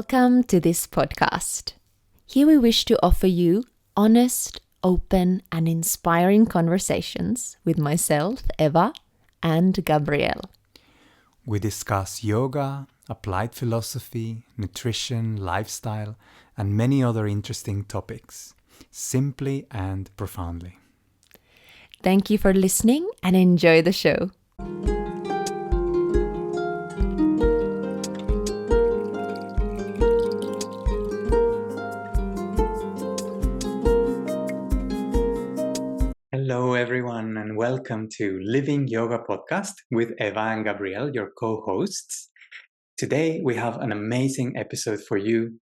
Welcome to this podcast. Here we wish to offer you honest, open, and inspiring conversations with myself, Eva, and Gabriel. We discuss yoga, applied philosophy, nutrition, lifestyle, and many other interesting topics, simply and profoundly. Thank you for listening and enjoy the show. Hello, everyone, and welcome to Living Yoga Podcast with Eva and Gabriel, your co-hosts. Today, we have an amazing episode for you.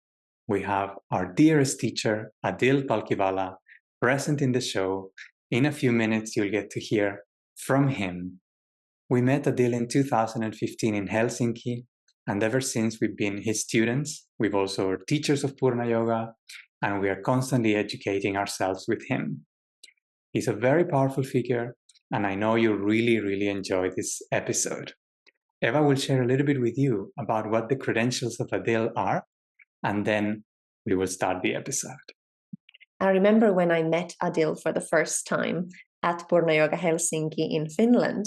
We have our dearest teacher, Aadil Palkhivala, present in the show. In a few minutes, you'll get to hear from him. We met Aadil in 2015 in Helsinki, and ever since we've been his students. We've also teachers of Purna Yoga, and we are constantly educating ourselves with him. He's a very powerful figure, and I know you'll really enjoy this episode. Eva will share a little bit with you about what the credentials of Aadil are, and then we will start the episode. I remember when I met Aadil for the first time at Purna Yoga Helsinki in Finland,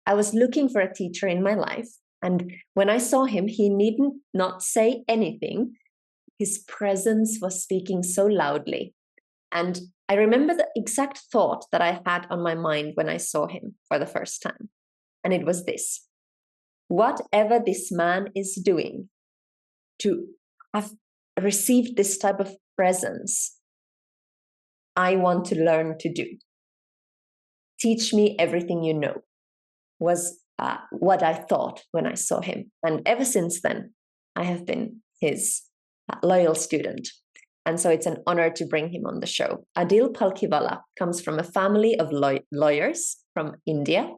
I was looking for a teacher in my life, and when I saw him, he needn't not say anything. His presence was speaking so loudly. And I remember the exact thought that I had on my mind when I saw him for the first time. And it was this: whatever this man is doing to have received this type of presence, I want to learn to do. Teach me everything you know, was what I thought when I saw him. And ever since then, I have been his loyal student. And so it's an honor to bring him on the show. Aadil Palkhivala comes from a family of lawyers from India,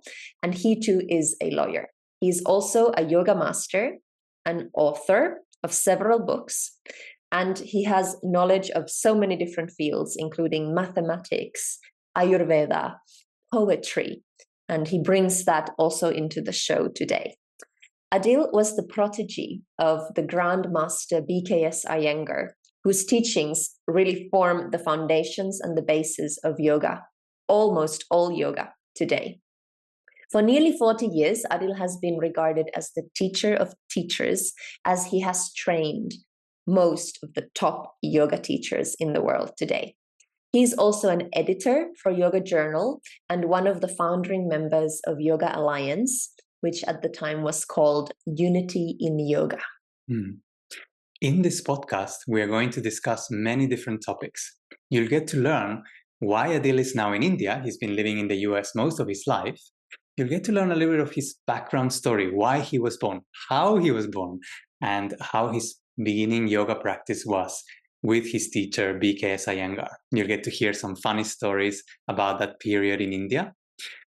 and he too is a lawyer. He's also a yoga master, an author of several books, and he has knowledge of so many different fields, including mathematics, Ayurveda, poetry, and he brings that also into the show today. Aadil was the protege of the Grand Master BKS Iyengar, whose teachings really form the foundations and the basis of yoga, almost all yoga today. For nearly 40 years, Aadil has been regarded as the teacher of teachers, as he has trained most of the top yoga teachers in the world today. He's also an editor for Yoga Journal and one of the founding members of Yoga Alliance, which at the time was called Unity in Yoga. In this podcast, we are going to discuss many different topics. You'll get to learn why Aadil is now in India. He's been living in the US most of his life. You'll get to learn a little bit of his background story, why he was born, how he was born, and how his beginning yoga practice was with his teacher, BKS Iyengar. You'll get to hear some funny stories about that period in India.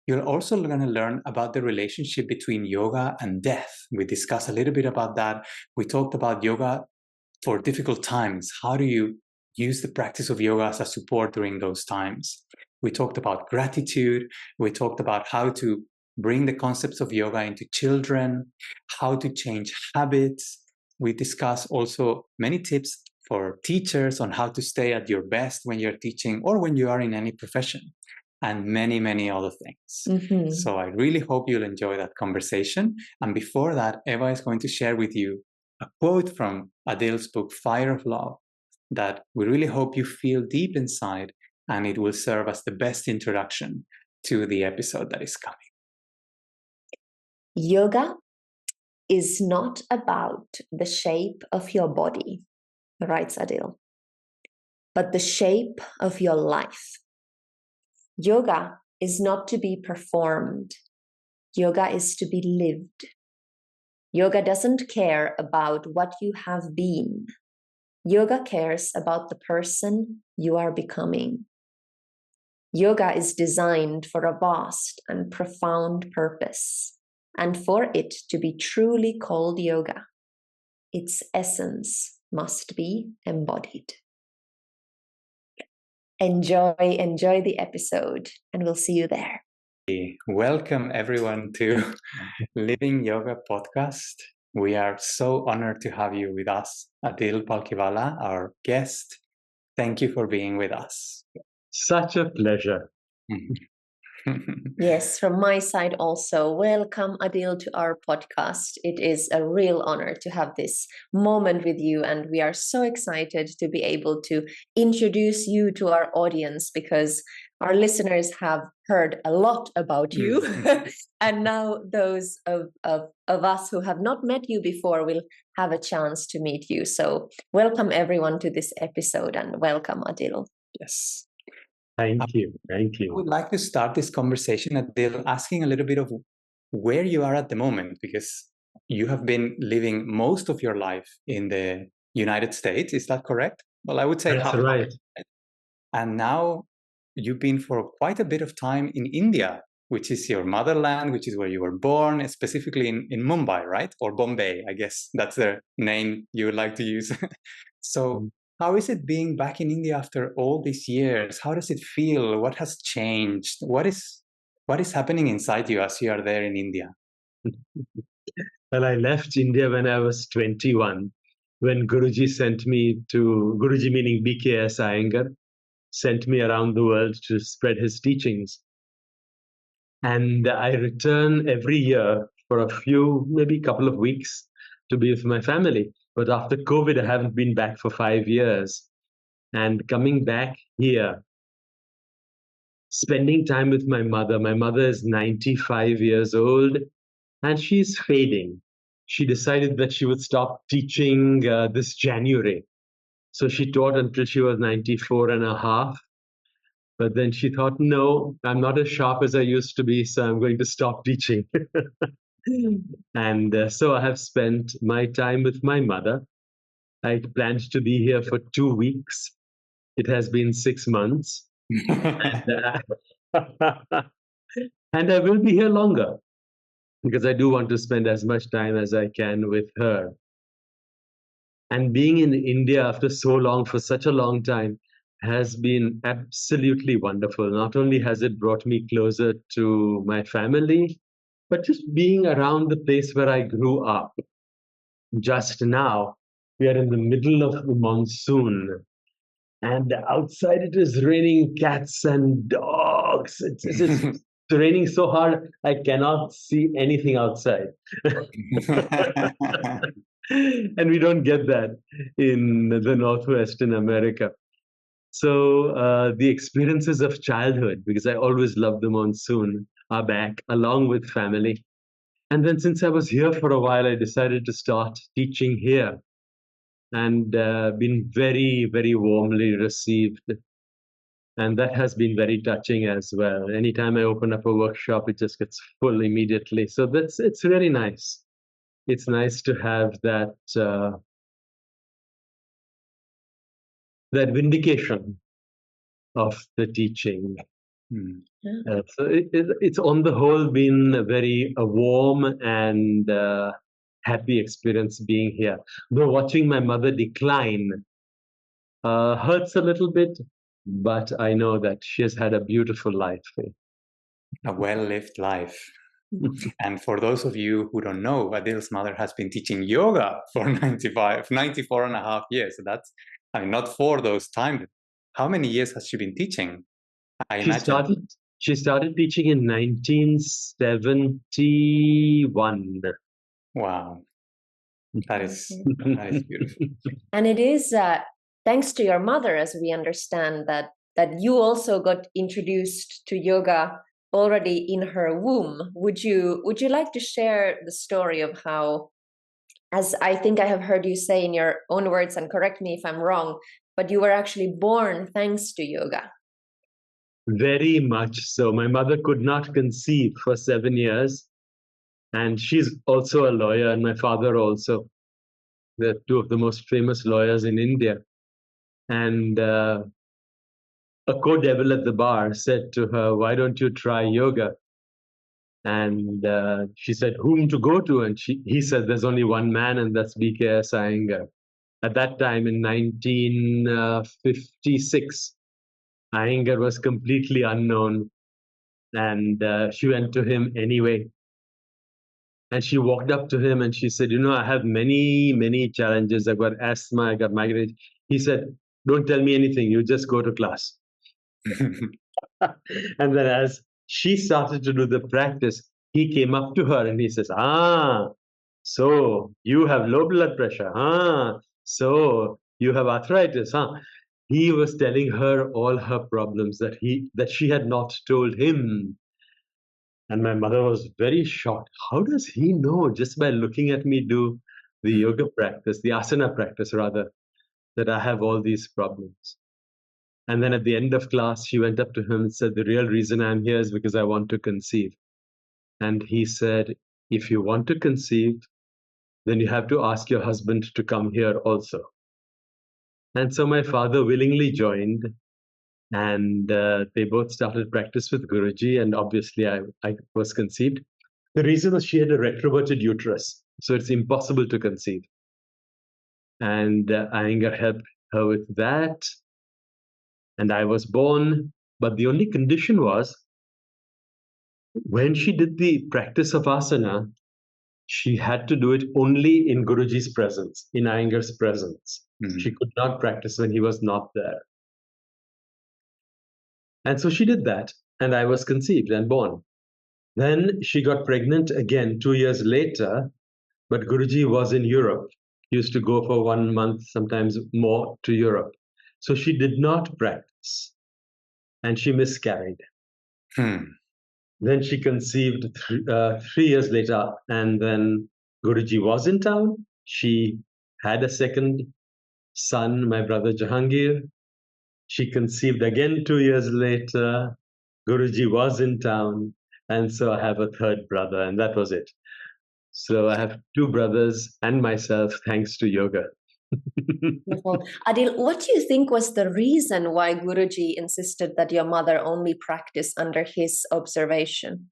You're also going to learn about the relationship between yoga and death. We discussed a little bit about that. We talked about yoga for difficult times. How do you use the practice of yoga as a support during those times? We talked about gratitude. We talked about how to bring the concepts of yoga into children, how to change habits. We discussed also many tips for teachers on how to stay at your best when you're teaching or when you are in any profession, and many other things. So I really hope you'll enjoy that conversation. And before that, Eva is going to share with you a quote from Aadil's book, Fire of Love, that we really hope you feel deep inside, and it will serve as the best introduction to the episode that is coming. Yoga is not about the shape of your body, writes Aadil, but the shape of your life. Yoga is not to be performed. Yoga is to be lived. Yoga doesn't care about what you have been. Yoga cares about the person you are becoming. Yoga is designed for a vast and profound purpose, and for it to be truly called yoga, its essence must be embodied. Enjoy the episode, and we'll see you there. Welcome everyone to Living Yoga Podcast. We are so honored to have you with us, Aadil Palkhivala, our guest. Thank you for being with us. Such a pleasure. Yes, from my side also, welcome Aadil to our podcast. It is a real honor to have this moment with you, and we are so excited to be able to introduce you to our audience because our listeners have heard a lot about you. And now those of us who have not met you before will have a chance to meet you. So welcome everyone to this episode, and welcome Aadil. Yes. Thank you. Thank I you. would like to start this conversation, Aadil, asking a little bit of where you are at the moment, because you have been living most of your life in the United States. Is that correct? Well, I would say That's half. right. And now you've been for quite a bit of time in India, which is your motherland, which is where you were born, specifically in Mumbai, right? Or Bombay, I guess that's the name you would like to use. So how is it being back in India after all these years? How does it feel? What has changed? What is happening inside you as you are there in India? Well, I left India when I was 21, when Guruji sent me to, Guruji meaning BKS Iyengar, sent me around the world to spread his teachings. And I return every year for a few, maybe a couple of weeks to be with my family. But after COVID, I haven't been back for 5 years. And coming back here, spending time with my mother. My mother is 95 years old and she's fading. She decided that she would stop teaching this January. So she taught until she was 94 and a half. But then she thought, no, I'm not as sharp as I used to be, so I'm going to stop teaching. And so I have spent my time with my mother. I planned to be here for 2 weeks. It has been 6 months. And I will be here longer because I do want to spend as much time as I can with her. And being in India after so long, for such a long time, has been absolutely wonderful. Not only has it brought me closer to my family, but just being around the place where I grew up. Just now, we are in the middle of the monsoon, and outside it is raining cats and dogs. It's raining so hard, I cannot see anything outside. And we don't get that in the Northwest in America. So the experiences of childhood, because I always loved the monsoon, are back along with family. And then since I was here for a while, I decided to start teaching here and been very, very warmly received. And that has been very touching as well. Anytime I open up a workshop, it just gets full immediately. So it's really nice. It's nice to have that that vindication of the teaching. So it's on the whole been a very warm and happy experience being here. Though watching my mother decline hurts a little bit, but I know that she has had a beautiful life. A well-lived life. And for those of you who don't know, Adil's mother has been teaching yoga for 94 and a half years. So that's, I mean, not for those times. How many years has she been teaching? She started teaching in 1971. Wow. That is beautiful. And it is thanks to your mother, as we understand, that you also got introduced to yoga already in her womb. Would you like to share the story of how, as I think I have heard you say in your own words, and correct me if I'm wrong, but you were actually born thanks to yoga? Very much so. My mother could not conceive for 7 years. And she's also a lawyer, and my father also. They're two of the most famous lawyers in India. And a co-devil at the bar said to her, why don't you try yoga? And she said, whom to go to? And he said, there's only one man, and that's BKS Iyengar. At that time, in 1956, Iyengar was completely unknown. And she went to him anyway. And she walked up to him and she said, I have many, many challenges. I got asthma, I got migraine. He said, don't tell me anything. You just go to class. And then as she started to do the practice, he came up to her and he says, so you have low blood pressure. So you have arthritis. He was telling her all her problems that she had not told him. And my mother was very shocked. How does he know, just by looking at me do the yoga practice, the asana practice rather, that I have all these problems? And then at the end of class, she went up to him and said, the real reason I'm here is because I want to conceive. And he said, if you want to conceive, then you have to ask your husband to come here also. And so my father willingly joined, and they both started practice with Guruji, and obviously I was conceived. The reason was she had a retroverted uterus, so it's impossible to conceive. And Iyengar helped her with that, and I was born. But the only condition was, when she did the practice of asana, she had to do it only in Guruji's presence, in Iyengar's presence. Mm-hmm. She could not practice when he was not there. And so she did that, and I was conceived and born. Then she got pregnant again 2 years later, but Guruji was in Europe. He used to go for 1 month, sometimes more, to Europe. So she did not practice, and she miscarried. Then she conceived 3 years later, and then Guruji was in town. She had a second son, my brother Jahangir. She conceived again 2 years later. Guruji was in town, and so I have a third brother, and that was it. So I have 2 brothers and myself, thanks to yoga. Wonderful. Aadil, what do you think was the reason why Guruji insisted that your mother only practice under his observation?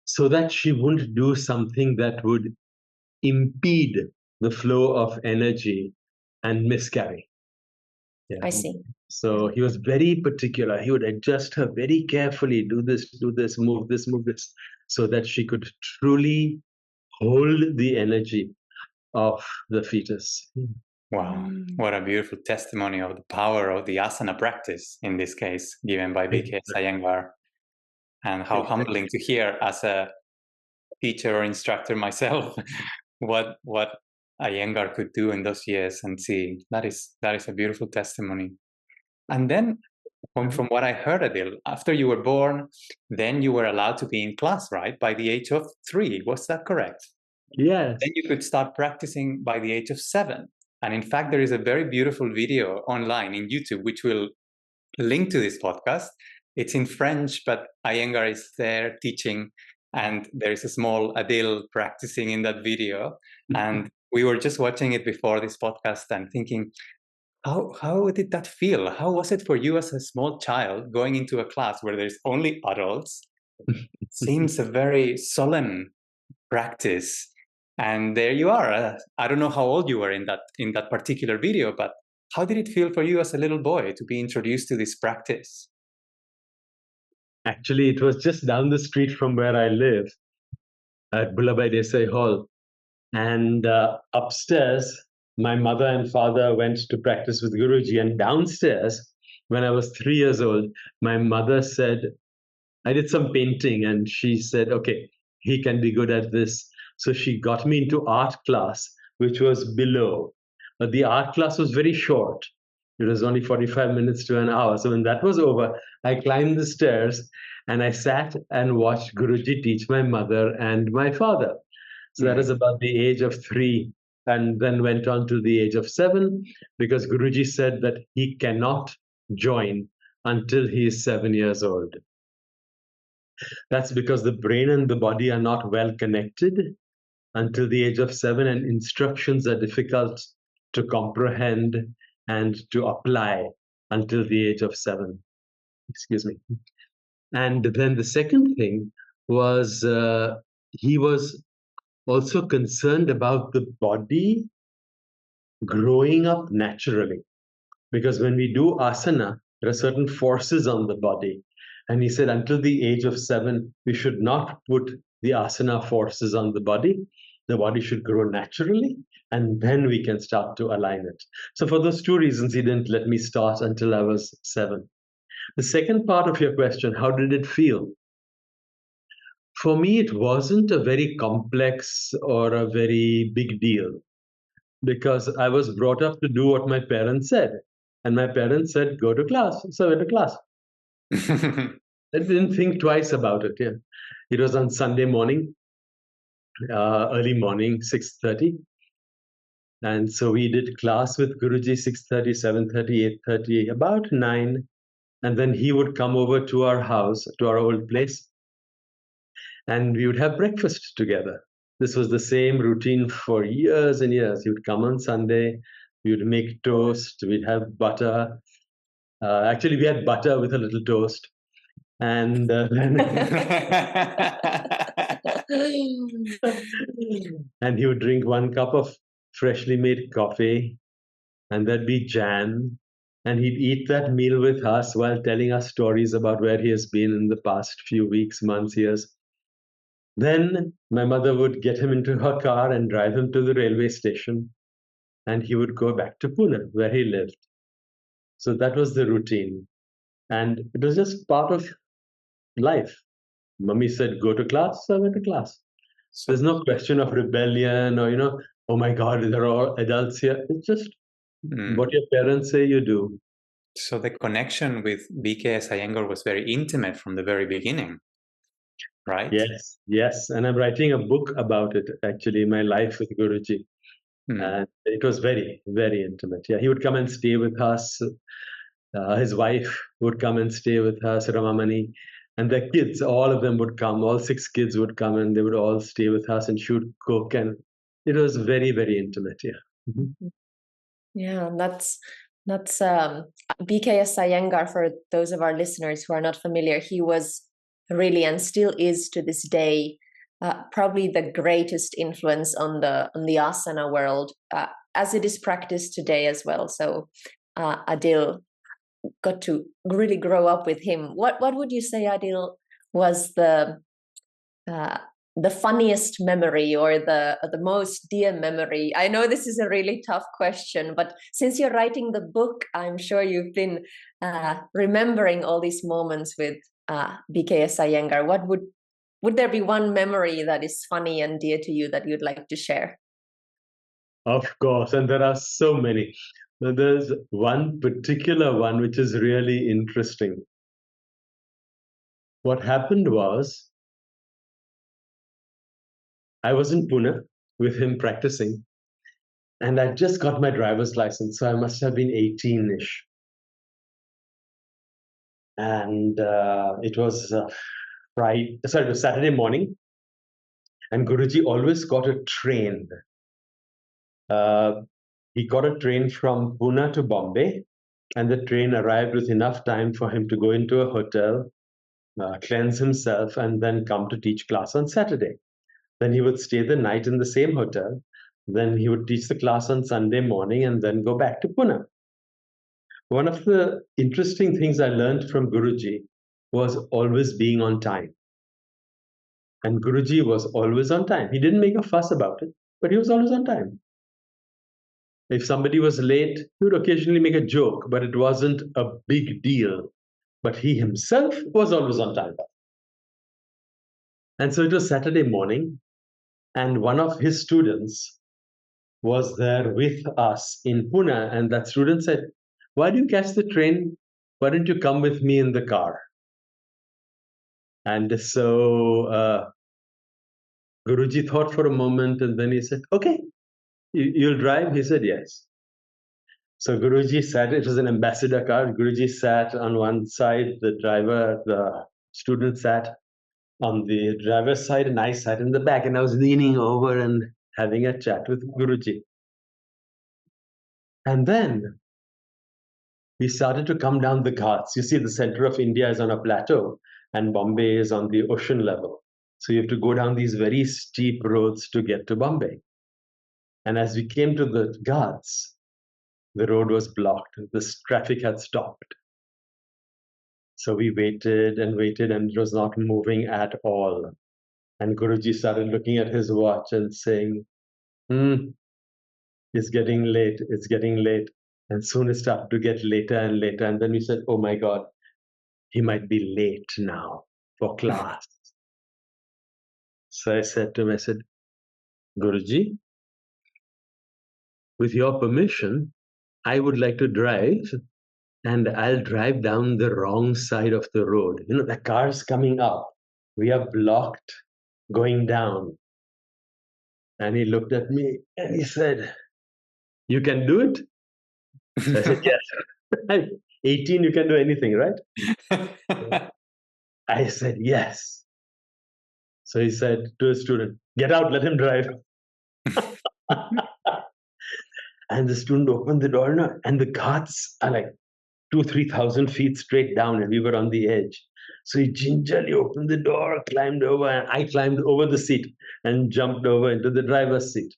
So that she wouldn't do something that would impede the flow of energy and miscarry. Yeah. I see. So he was very particular. He would adjust her very carefully, do this, move this, so that she could truly hold the energy of the fetus. Wow, what a beautiful testimony of the power of the asana practice, in this case, given by B.K. Iyengar. And how humbling to hear as a teacher or instructor myself, what Iyengar could do in those years and see. That is a beautiful testimony. And then, from what I heard, Aadil, after you were born, then you were allowed to be in class, right? By the age of 3, was that correct? Yes. Then you could start practicing by the age of 7. And in fact, there is a very beautiful video online in YouTube, which will link to this podcast. It's in French, but Iyengar is there teaching, and there is a small Aadil practicing in that video. And we were just watching it before this podcast and thinking, how did that feel? How was it for you as a small child going into a class where there's only adults? It seems a very solemn practice. And there you are. I don't know how old you were in that particular video, but how did it feel for you as a little boy to be introduced to this practice? Actually, it was just down the street from where I live at Bullabai Desai Hall. And upstairs, my mother and father went to practice with Guruji. And downstairs, when I was 3 years old, my mother said, I did some painting, and she said, okay, he can be good at this. So she got me into art class, which was below. But the art class was very short. It was only 45 minutes to an hour. So when that was over, I climbed the stairs and I sat and watched Guruji teach my mother and my father. So that was about the age of 3, and then went on to the age of 7, because Guruji said that he cannot join until he is 7 years old. That's because the brain and the body are not well connected until the age of 7, and instructions are difficult to comprehend and to apply until the age of 7. Excuse me. And then the second thing was he was also concerned about the body growing up naturally. Because when we do asana, there are certain forces on the body. And he said, until the age of 7, we should not put the asana forces on the body. The body should grow naturally, and then we can start to align it. So for those 2 reasons, he didn't let me start until I was 7. The second part of your question, how did it feel? For me, it wasn't a very complex or a very big deal, because I was brought up to do what my parents said. And my parents said, go to class. So I went to class. I didn't think twice about it. Yeah, it was on Sunday morning, early morning, 6:30. And so we did class with Guruji 6:30, 7:30, 8:30, about 9. And then he would come over to our house, to our old place, and we would have breakfast together. This was the same routine for years and years. He would come on Sunday, we would make toast, we'd have butter. Actually, we had butter with a little toast. And and he would drink 1 cup of freshly made coffee, and there'd be jam, and he'd eat that meal with us while telling us stories about where he has been in the past few weeks, months, years. Then my mother would get him into her car and drive him to the railway station, and he would go back to Pune, where he lived. So that was the routine, and it was just part of life. Mummy said, go to class, so I went to class. So there's no question of rebellion or, oh my God, they're all adults here. It's just what your parents say you do. So the connection with BKS Iyengar was very intimate from the very beginning, right? Yes. And I'm writing a book about it, actually, My Life with Guruji. And it was very, very intimate. Yeah, he would come and stay with us. His wife would come and stay with us, Ramamani. And the kids, all of them would come. All 6 kids would come, and they would all stay with us, and she would cook. And it was very, very intimate. Yeah. Mm-hmm. Yeah, that's BKS Iyengar. For those of our listeners who are not familiar, he was really, and still is to this day, probably the greatest influence on the asana world as it is practiced today as well. So Aadil got to really grow up with him. What would you say, Aadil, was the funniest memory or the most dear memory? I know this is a really tough question, but since you're writing the book, I'm sure you've been remembering all these moments with BKS Iyengar. What would there be one memory that is funny and dear to you that you'd like to share? Of course, and there are so many. There's one particular one which is really interesting. What happened was, I was in Pune with him practicing, and I just got my driver's license, so I must have been 18-ish. And it was it was Saturday morning, and Guruji always got a train. He got a train from Pune to Bombay, and the train arrived with enough time for him to go into a hotel, cleanse himself, and then come to teach class on Saturday. Then he would stay the night in the same hotel. Then he would teach the class on Sunday morning and then go back to Pune. One of the interesting things I learned from Guruji was always being on time. And Guruji was always on time. He didn't make a fuss about it, but he was always on time. If somebody was late, he would occasionally make a joke, but it wasn't a big deal. But he himself was always on time. And so it was Saturday morning, and one of his students was there with us in Pune, and that student said, why do you catch the train? Why don't you come with me in the car? And so Guruji thought for a moment, and then he said, okay, you'll drive? He said, yes. So Guruji sat, it was an ambassador car. Guruji sat on one side, the student sat on the driver's side, and I sat in the back, and I was leaning over and having a chat with Guruji. And then we started to come down the ghats. You see, the center of India is on a plateau, and Bombay is on the ocean level. So you have to go down these very steep roads to get to Bombay. And as we came to the ghats, the road was blocked. The traffic had stopped. So we waited and waited, and it was not moving at all. And Guruji started looking at his watch and saying, it's getting late, it's getting late. And soon it started to get later and later. And then we said, oh my God, he might be late now for class. So I said to him, I said, Guruji, with your permission, I would like to drive, and I'll drive down the wrong side of the road. You know, the car's coming up. We are blocked going down. And he looked at me and he said, you can do it? So I said, yes. 18, you can do anything, right? I said, yes. So he said to a student, get out, let him drive. And the student opened the door, and the ghats are like 2,000-3,000 feet straight down, and we were on the edge. So he gingerly opened the door, climbed over, and I climbed over the seat and jumped over into the driver's seat.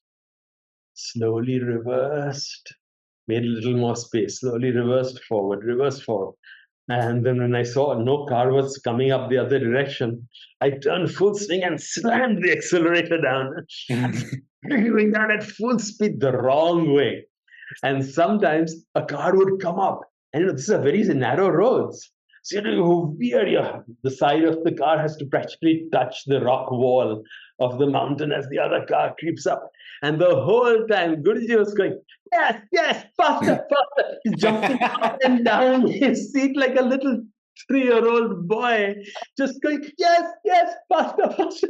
Slowly reversed, made a little more space, slowly reversed forward. And then when I saw no car was coming up the other direction, I turned full swing and slammed the accelerator down. Going down at full speed the wrong way. And sometimes a car would come up. And you know, this is a very narrow roads. So you veer, the side of the car has to practically touch the rock wall of the mountain as the other car creeps up. And the whole time, Guruji was going, yes, yes, faster, faster. He's jumping up and down his seat like a little 3-year-old boy, just going, yes, yes, faster, faster.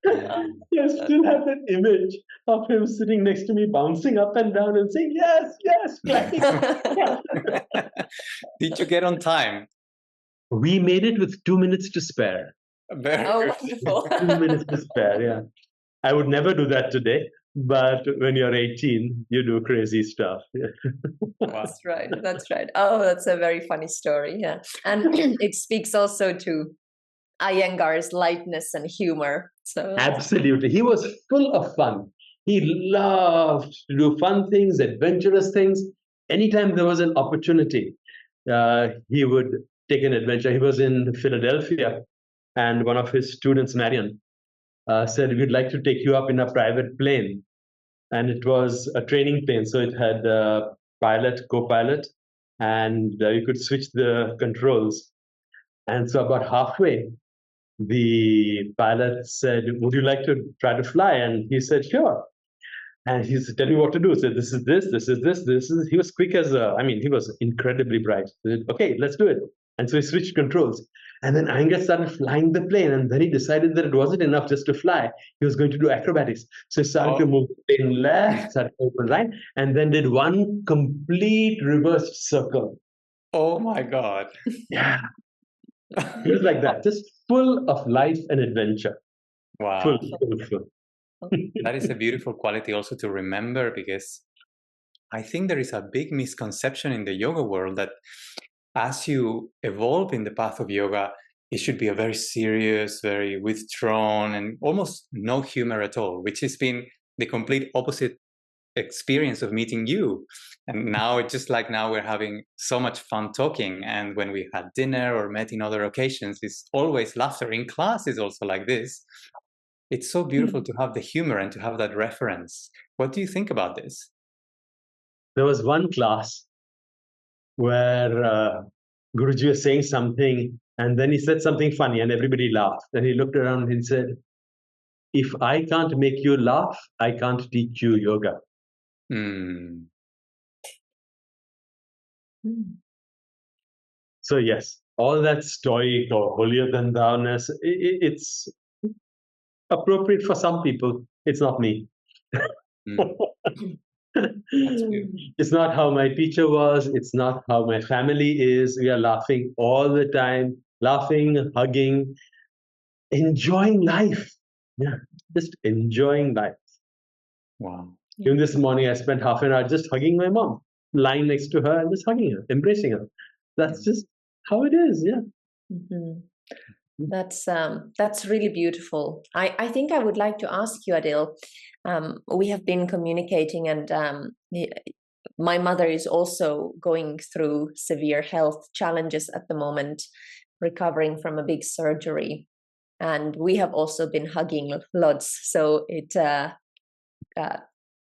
I still have that image of him sitting next to me, bouncing up and down and saying, yes, yes, clapping. Did you get on time? We made it with 2 minutes to spare. Very wonderful. 2 minutes to spare, yeah. I would never do that today, but when you're 18, you do crazy stuff. Yeah. Wow. That's right. Oh, that's a very funny story, yeah. And it speaks also to Iyengar's lightness and humor. So Absolutely. He was full of fun. He loved to do fun things, adventurous things. Anytime there was an opportunity, he would take an adventure. He was in Philadelphia, and one of his students, Marion, said, we'd like to take you up in a private plane. And it was a training plane. So it had a pilot, co-pilot, and you could switch the controls. And so about halfway, the pilot said, would you like to try to fly? And he said, sure. And he said, tell me what to do. So this is this, this is this, this is. He was quick as he was incredibly bright. He said, okay, let's do it. And so he switched controls. And then Iyengar started flying the plane. And then he decided that it wasn't enough just to fly. He was going to do acrobatics. So he started to move the plane left, started to open right, and then did one complete reversed circle. Oh my God. Yeah. He was like that, just full of life and adventure. Wow. Full. That is a beautiful quality also to remember, because I think there is a big misconception in the yoga world that as you evolve in the path of yoga, it should be a very serious, very withdrawn, and almost no humor at all, which has been the complete opposite experience of meeting you. And now it's just like now we're having so much fun talking, and when we had dinner or met in other occasions, it's always laughter. In class is also like this. It's so beautiful to have the humor and to have that reference. What do you think about this? There was one class where Guruji was saying something, and then he said something funny, and everybody laughed. And he looked around and said, if I can't make you laugh, I can't teach you yoga. So yes, all that stoic or holier than thou-ness, it's appropriate for some people. It's not me. It's not how my teacher was. It's not how my family is. We are laughing all the time, laughing, hugging, enjoying life. Yeah, just enjoying life. Wow. Even this morning, I spent half an hour just hugging my mom, lying next to her and just hugging her, embracing her. That's just how it is. Yeah. That's really beautiful. I think I would like to ask you, Aadil. We have been communicating, and my mother is also going through severe health challenges at the moment, recovering from a big surgery. And we have also been hugging lots. So it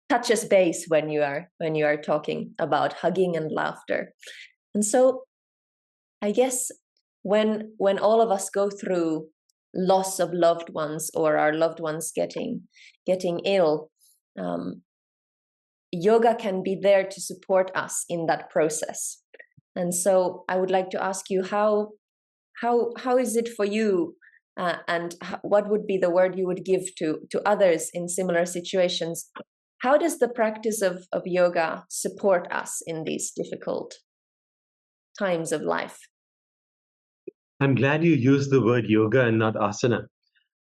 touches base when you are talking about hugging and laughter. And so I guess when all of us go through loss of loved ones or our loved ones getting ill, yoga can be there to support us in that process. And so I would like to ask you, how is it for you, and what would be the word you would give to others in similar situations? How does the practice of yoga support us in these difficult times of life? I'm glad you used the word yoga and not asana,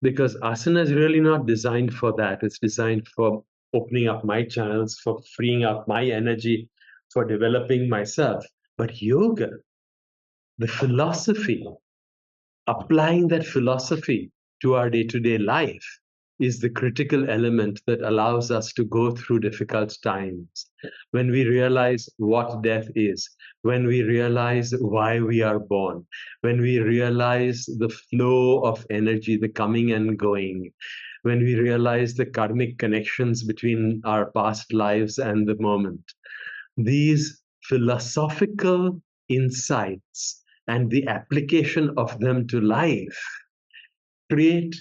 because asana is really not designed for that. It's designed for opening up my channels, for freeing up my energy, for developing myself. But yoga, the philosophy, applying that philosophy to our day-to-day life is the critical element that allows us to go through difficult times. When we realize what death is, when we realize why we are born, when we realize the flow of energy, the coming and going, when we realize the karmic connections between our past lives and the moment, these philosophical insights and the application of them to life create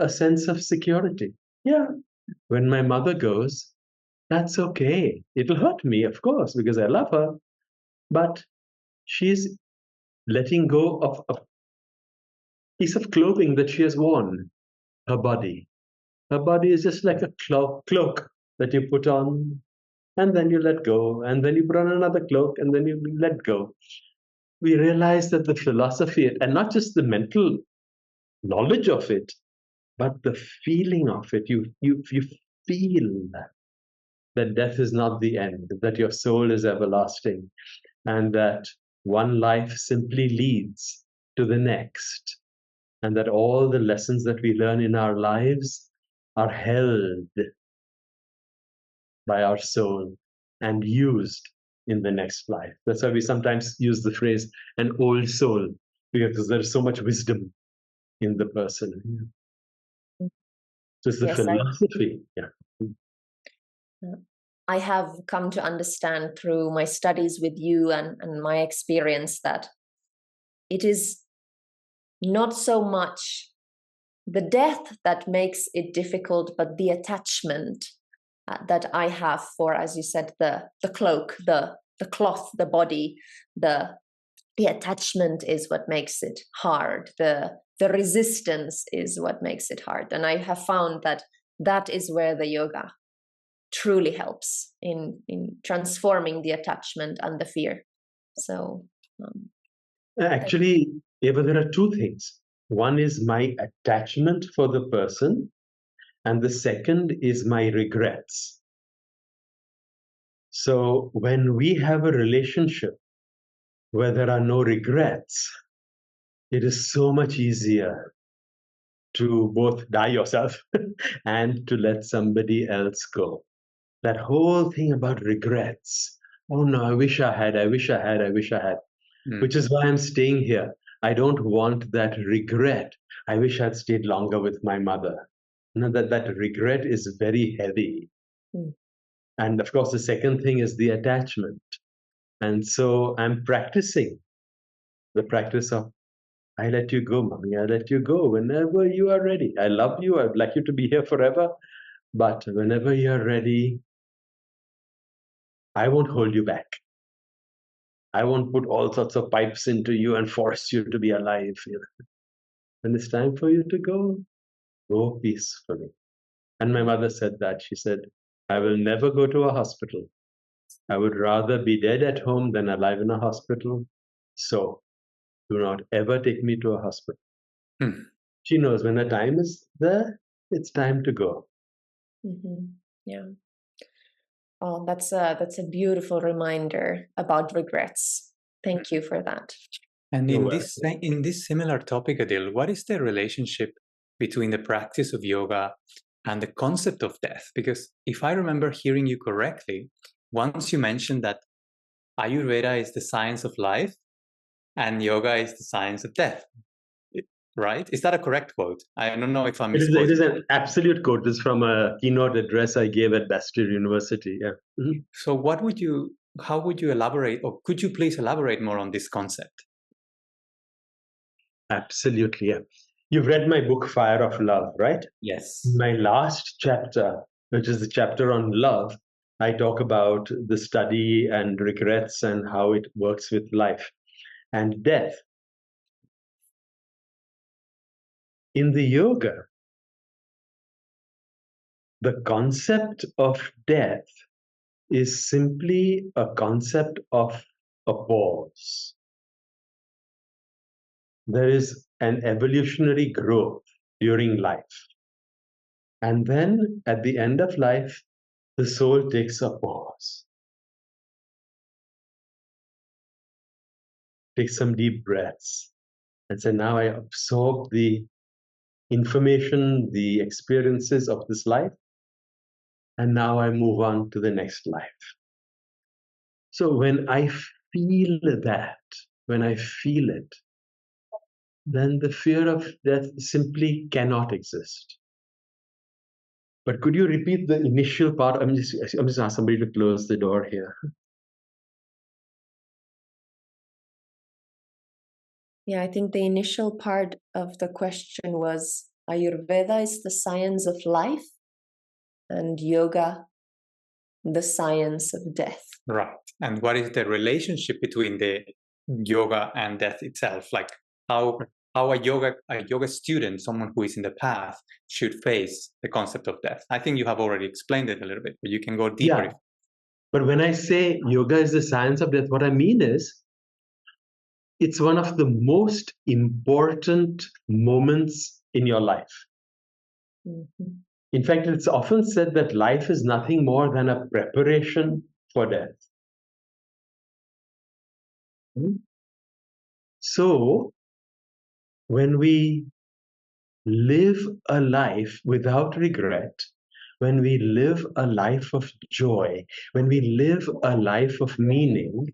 a sense of security. Yeah, when my mother goes, that's okay. It'll hurt me, of course, because I love her. But she's letting go of a piece of clothing that she has worn, her body. Her body is just like a cloak that you put on, and then you let go, and then you put on another cloak, and then you let go. We realize that the philosophy, and not just the mental knowledge of it, but the feeling of it, you feel that death is not the end, that your soul is everlasting, and that one life simply leads to the next, and that all the lessons that we learn in our lives are held by our soul and used in the next life. That's why we sometimes use the phrase an old soul, because there's so much wisdom in the person. So it's the philosophy. I have come to understand through my studies with you and my experience that it is not so much the death that makes it difficult, but the attachment that I have for, as you said, the cloak, the cloth, the body, the attachment is what makes it hard. The resistance is what makes it hard. And I have found that is where the yoga truly helps in transforming the attachment and the fear. So actually, Eva, there are two things. One is my attachment for the person, and the second is my regrets. So when we have a relationship where there are no regrets, it is so much easier to both die yourself and to let somebody else go. That whole thing about regrets. Oh no, I wish I had. Which is why I'm staying here. I don't want that regret. I wish I'd stayed longer with my mother. That regret is very heavy. And of course, the second thing is the attachment. And so I'm practicing the practice of, I let you go, mommy. I let you go whenever you are ready. I love you. I'd like you to be here forever. But whenever you're ready, I won't hold you back. I won't put all sorts of pipes into you and force you to be alive. When it's time for you to go peacefully. And my mother said that. She said, I will never go to a hospital. I would rather be dead at home than alive in a hospital. So do not ever take me to a hospital. She knows when the time is there, it's time to go. Yeah. Oh, that's a beautiful reminder about regrets. Thank you for that. And in this similar topic, Aadil, what is the relationship between the practice of yoga and the concept of death? Because if I remember hearing you correctly, once you mentioned that Ayurveda is the science of life and yoga is the science of death, right? Is that a correct quote? I don't know if I'm misquoting. It is an absolute quote. This is from a keynote address I gave at Bastyr University. Yeah. Mm-hmm. So how would you elaborate, or could you please elaborate more on this concept? Absolutely, yeah. You've read my book, Fire of Love, right? Yes. My last chapter, which is the chapter on love, I talk about the study and regrets and how it works with life and death. In the yoga, the concept of death is simply a concept of a pause. There is an evolutionary growth during life. And then at the end of life, the soul takes a pause. Take some deep breaths and say, now I absorb the information, the experiences of this life, and now I move on to the next life. So when I feel that, when I feel it, then the fear of death simply cannot exist. But could you repeat the initial part? I'm just asking somebody to close the door here. Yeah, I think the initial part of the question was Ayurveda is the science of life and yoga the science of death. Right. And what is the relationship between the yoga and death itself? Like how a yoga student, someone who is in the path, should face the concept of death. I think you have already explained it a little bit, but you can go deeper. Yeah. But when I say yoga is the science of death, what I mean is it's one of the most important moments in your life. Mm-hmm. In fact, it's often said that life is nothing more than a preparation for death. So, when we live a life without regret, when we live a life of joy, when we live a life of meaning,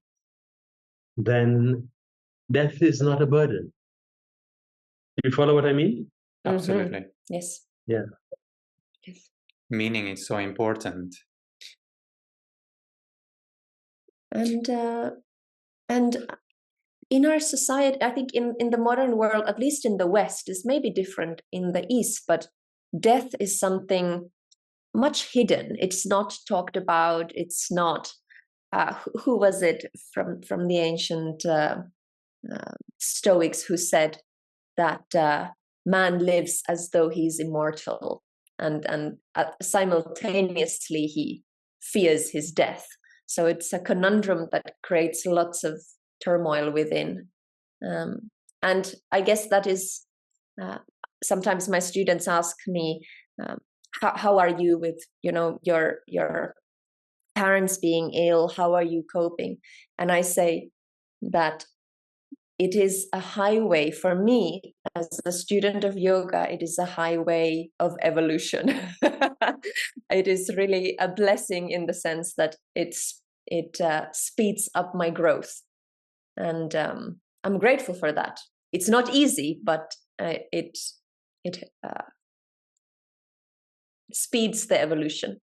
then death is not a burden. Do you follow what I mean? Absolutely. Mm-hmm. Yes. Yeah. Yes. Meaning is so important. And in our society, I think in the modern world, at least in the West, this may be different in the East, but death is something much hidden. It's not talked about. It's not, who was it from the ancient Stoics who said that man lives as though he's immortal, and simultaneously he fears his death. So it's a conundrum that creates lots of turmoil within. And I guess that is, sometimes my students ask me, how are you with, your parents being ill? How are you coping? And I say that it is a highway for me as a student of yoga. It is a highway of evolution. It is really a blessing in the sense that it speeds up my growth, and I'm grateful for that. It's not easy, but it speeds the evolution.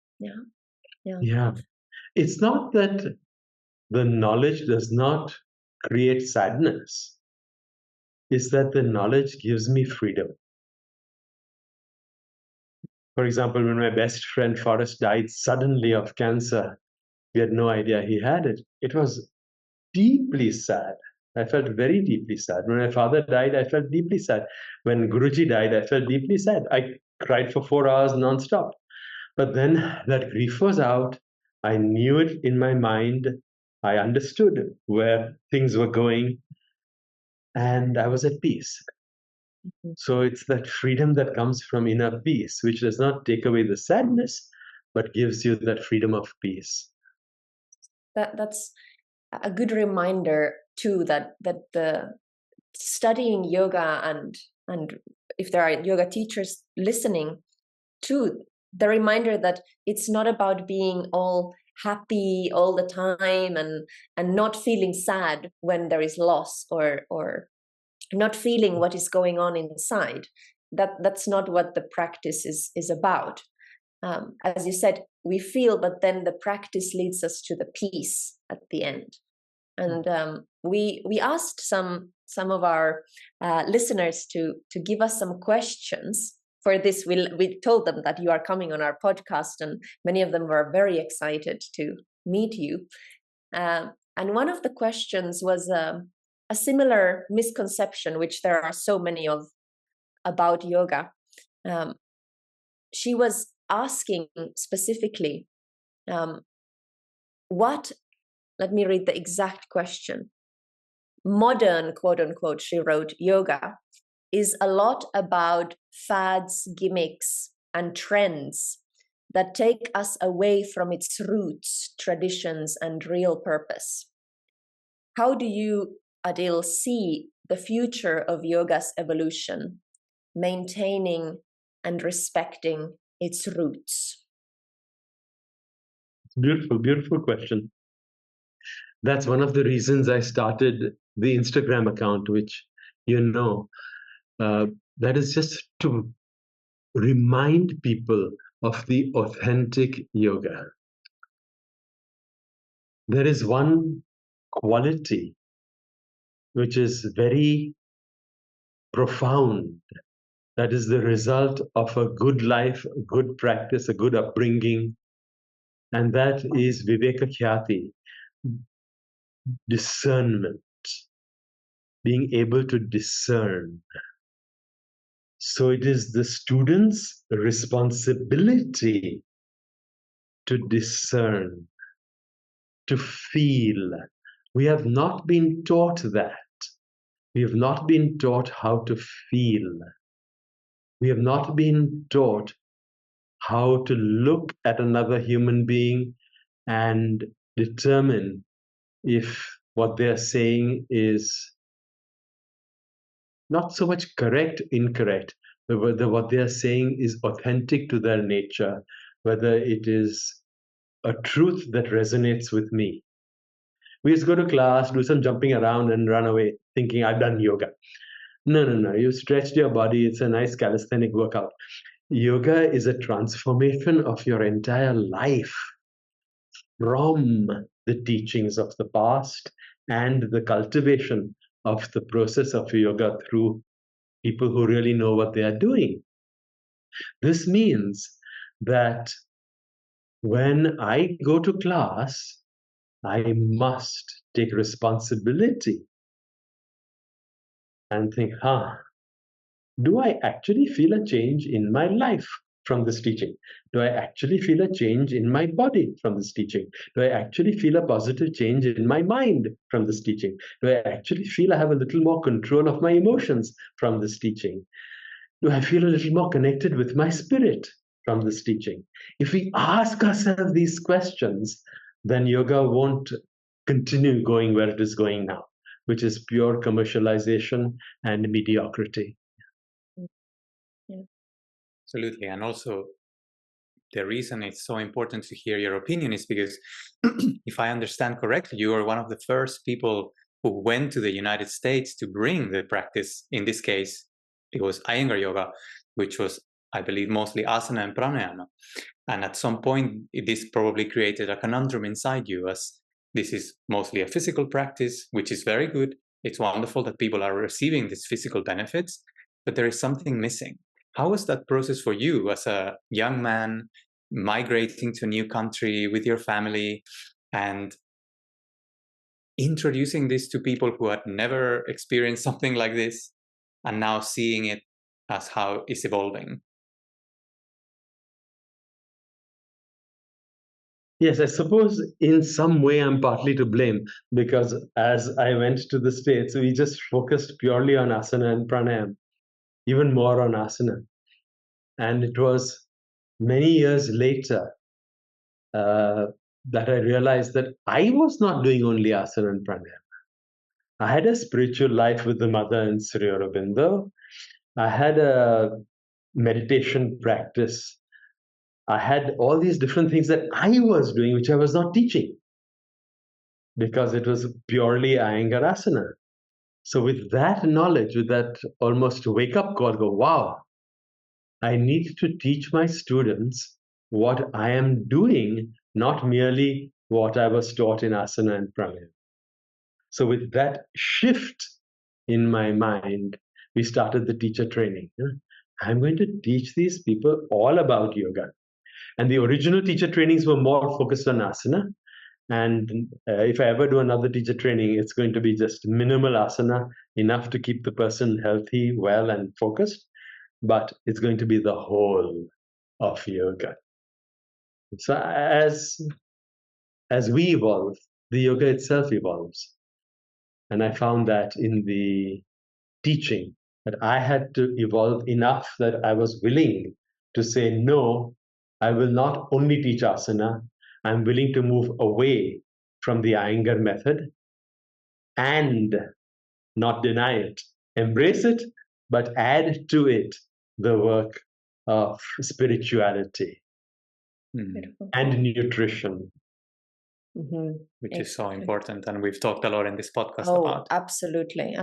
Yeah. It's not that the knowledge does not create sadness. It's that the knowledge gives me freedom. For example, when my best friend Forrest died suddenly of cancer, we had no idea he had it. It was deeply sad. I felt very deeply sad. When my father died, I felt deeply sad. When Guruji died, I felt deeply sad. I cried for 4 hours nonstop. But then that grief was out. I knew it in my mind. I understood where things were going, and I was at peace. So it's that freedom that comes from inner peace, which does not take away the sadness, but gives you that freedom of peace. That's a good reminder too, that the studying yoga, and if there are yoga teachers listening too, the reminder that it's not about being all happy all the time and not feeling sad when there is loss or not feeling what is going on inside. That's not what the practice is about. As you said, we feel, but then the practice leads us to the peace at the end. And we asked some of our listeners to give us some questions. For this, we told them that you are coming on our podcast, and many of them were very excited to meet you. And one of the questions was a similar misconception, which there are so many of about yoga. She was asking specifically, what, let me read the exact question. Modern, quote unquote, she wrote, yoga is a lot about fads, gimmicks, and trends that take us away from its roots, traditions, and real purpose. How do you, Aadil, see the future of yoga's evolution, maintaining and respecting its roots? Beautiful, beautiful question. That's one of the reasons I started the Instagram account, which, that is just to remind people of the authentic yoga. There is one quality which is very profound, that is the result of a good life, a good practice, a good upbringing, and that is viveka khyati, discernment, being able to discern. So it is the student's responsibility to discern, to feel. We have not been taught that. We have not been taught how to feel. We have not been taught how to look at another human being and determine if what they're saying is not so much correct, incorrect, but whether what they are saying is authentic to their nature, whether it is a truth that resonates with me. We just go to class, do some jumping around and run away thinking I've done yoga. No. You stretched your body. It's a nice calisthenic workout. Yoga is a transformation of your entire life from the teachings of the past and the cultivation of the process of yoga through people who really know what they are doing. This means that when I go to class, I must take responsibility and think, do I actually feel a change in my life from this teaching? Do I actually feel a change in my body from this teaching? Do I actually feel a positive change in my mind from this teaching? Do I actually feel I have a little more control of my emotions from this teaching? Do I feel a little more connected with my spirit from this teaching? If we ask ourselves these questions, then yoga won't continue going where it is going now, which is pure commercialization and mediocrity. Yeah. Absolutely. And also, the reason it's so important to hear your opinion is because if I understand correctly, you are one of the first people who went to the United States to bring the practice. In this case, it was Iyengar yoga, which was, I believe, mostly asana and pranayama. And at some point, this probably created a conundrum inside you, as this is mostly a physical practice, which is very good. It's wonderful that people are receiving these physical benefits, but there is something missing. How was that process for you as a young man migrating to a new country with your family and introducing this to people who had never experienced something like this and now seeing it as how it's evolving? Yes, I suppose in some way I'm partly to blame, because as I went to the States, we just focused purely on asana and pranayama, even more on asana. And it was many years later that I realized that I was not doing only asana and pranayama. I had a spiritual life with the mother in Sri Aurobindo. I had a meditation practice I had all these different things that I was doing, which I was not teaching, because it was purely Iyengar asana. So with that knowledge, with that almost wake-up call, go, wow, I need to teach my students what I am doing, not merely what I was taught in asana and pranayama. So with that shift in my mind, we started the teacher training. I'm going to teach these people all about yoga. And the original teacher trainings were more focused on asana. And if I ever do another teacher training, it's going to be just minimal asana, enough to keep the person healthy, well, and focused. But it's going to be the whole of yoga. So as we evolve, the yoga itself evolves. And I found that in the teaching, that I had to evolve enough that I was willing to say, no, I will not only teach asana, I'm willing to move away from the Iyengar method and not deny it, embrace it, but add to it the work of spirituality and nutrition. Which is so important, and we've talked a lot in this podcast about. Absolutely.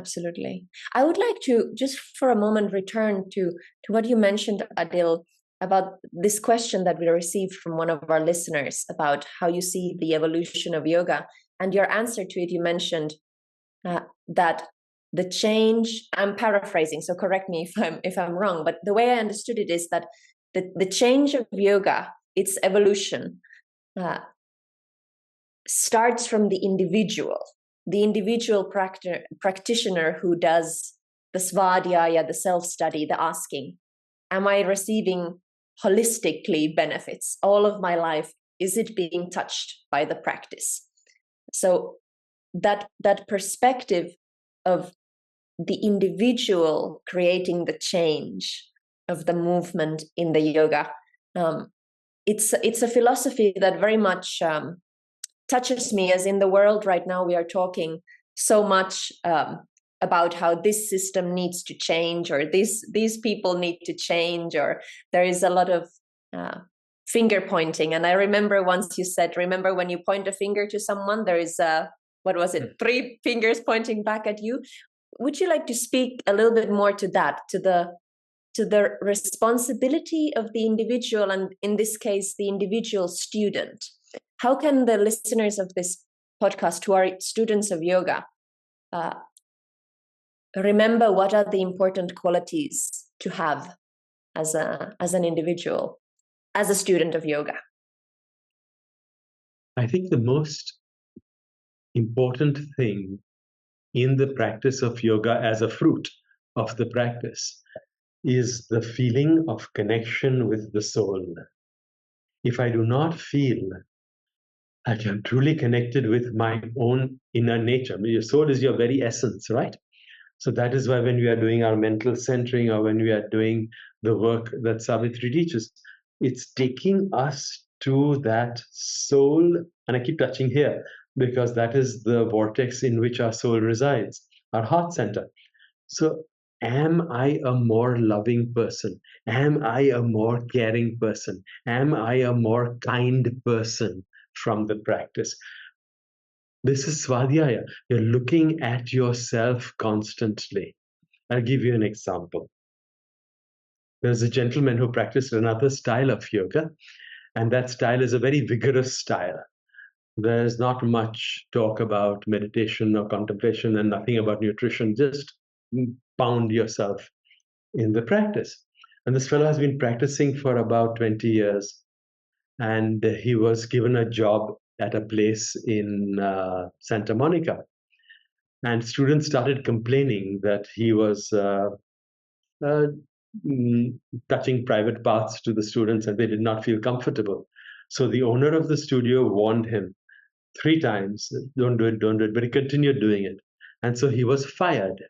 I would like to just for a moment return to what you mentioned, Aadil, about this question that we received from one of our listeners about how you see the evolution of yoga. And your answer to it, you mentioned that the change, I'm paraphrasing, so correct me if I'm wrong, but the way I understood it is that the change of yoga, its evolution, starts from the individual practitioner who does the svadhyaya, the self-study, the asking. Am I receiving holistically benefits all of my life? Is it being touched by the practice? So that perspective of the individual creating the change of the movement in the yoga, it's a philosophy that very much touches me, as in the world right now we are talking so much about how this system needs to change, or these people need to change, or there is a lot of finger pointing. And I remember once you said, remember when you point a finger to someone, there is what was it, 3 fingers pointing back at you. Would you like to speak a little bit more to that, to the responsibility of the individual, and in this case the individual student? How can the listeners of this podcast who are students of yoga remember what are the important qualities to have as an individual, as a student of yoga? I think the most important thing in the practice of yoga as a fruit of the practice is the feeling of connection with the soul. If I do not feel like I'm truly connected with my own inner nature, I mean, your soul is your very essence, right? So that is why when we are doing our mental centering, or when we are doing the work that Savitri teaches, it's taking us to that soul. And I keep touching here because that is the vortex in which our soul resides, our heart center. So am I a more loving person? Am I a more caring person? Am I a more kind person from the practice? This is svadhyaya. You're looking at yourself constantly. I'll give you an example. There's a gentleman who practiced another style of yoga, and that style is a very vigorous style. There's not much talk about meditation or contemplation, and nothing about nutrition. Just pound yourself in the practice. And this fellow has been practicing for about 20 years. And he was given a job at a place in Santa Monica. And students started complaining that he was touching private parts to the students, and they did not feel comfortable. So the owner of the studio warned him 3 times, don't do it, but he continued doing it. And so he was fired.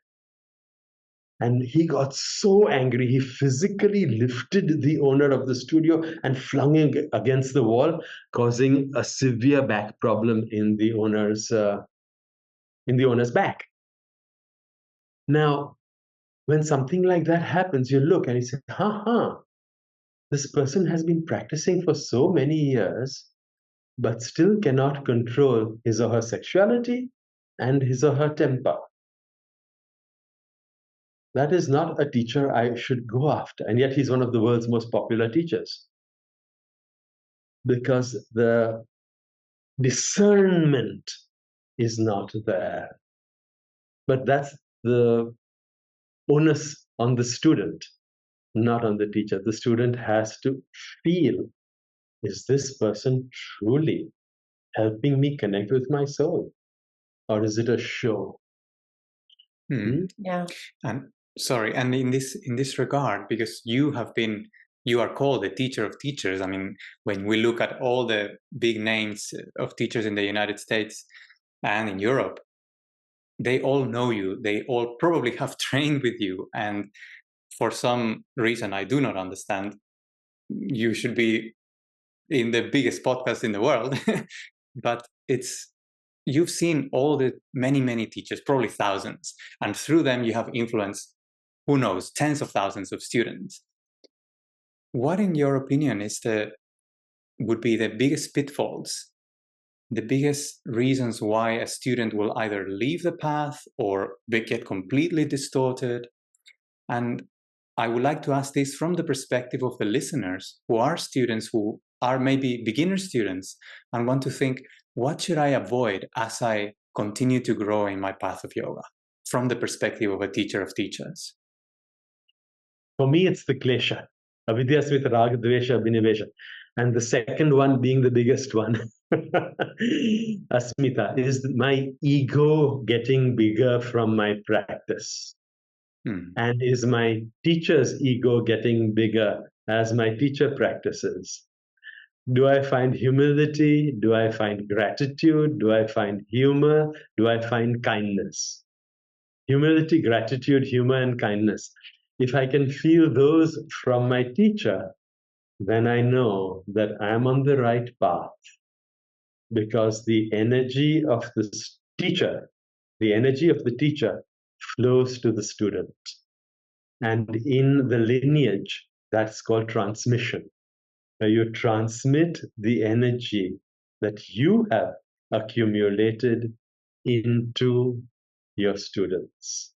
And he got so angry, he physically lifted the owner of the studio and flung him against the wall, causing a severe back problem in the owner's back. Now, when something like that happens, you look and you say, this person has been practicing for so many years, but still cannot control his or her sexuality and his or her temper. That is not a teacher I should go after. And yet he's one of the world's most popular teachers. Because the discernment is not there. But that's the onus on the student, not on the teacher. The student has to feel, is this person truly helping me connect with my soul? Or is it a show? Yeah. And sorry, and in this regard, because you are called the teacher of teachers. I mean, when we look at all the big names of teachers in the United States and in Europe, they all know you. They all probably have trained with you. And for some reason I do not understand, you should be in the biggest podcast in the world. But you've seen all the many teachers, probably thousands, and through them you have influenced, who knows, tens of thousands of students. What, in your opinion, would be the biggest pitfalls, the biggest reasons why a student will either leave the path or get completely distorted? And I would like to ask this from the perspective of the listeners who are students, who are maybe beginner students and want to think, what should I avoid as I continue to grow in my path of yoga, from the perspective of a teacher of teachers? For me, it's the klesha, avidya, smita, raga, dvesha, abhinivesha. And the second one being the biggest one, asmita, is my ego getting bigger from my practice. And is my teacher's ego getting bigger as my teacher practices? Do I find humility? Do I find gratitude? Do I find humor? Do I find kindness? Humility, gratitude, humor, and kindness. If I can feel those from my teacher, then I know that I'm on the right path, because the energy of the teacher flows to the student. And in the lineage, that's called transmission. You transmit the energy that you have accumulated into your students.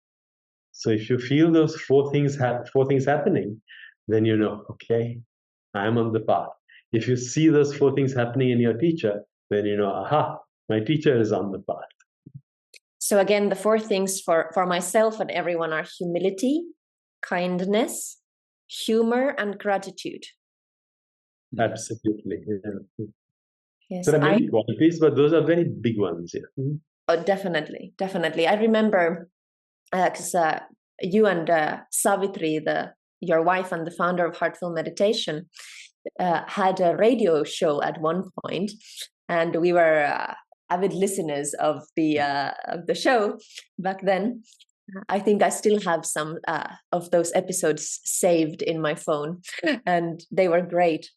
So if you feel those four things happening, then you know, okay, I'm on the path. If you see those four things happening in your teacher, then you know, aha, my teacher is on the path. So again, the four things for myself and everyone are humility, kindness, humor, and gratitude. Absolutely. Yeah. Yes, there are many qualities, but those are very big ones. Yeah. Oh, definitely. I remember because you and Savitri, your wife and the founder of Heartful Meditation, had a radio show at one point, and we were avid listeners of the show back then. I think I still have some of those episodes saved in my phone, and they were great.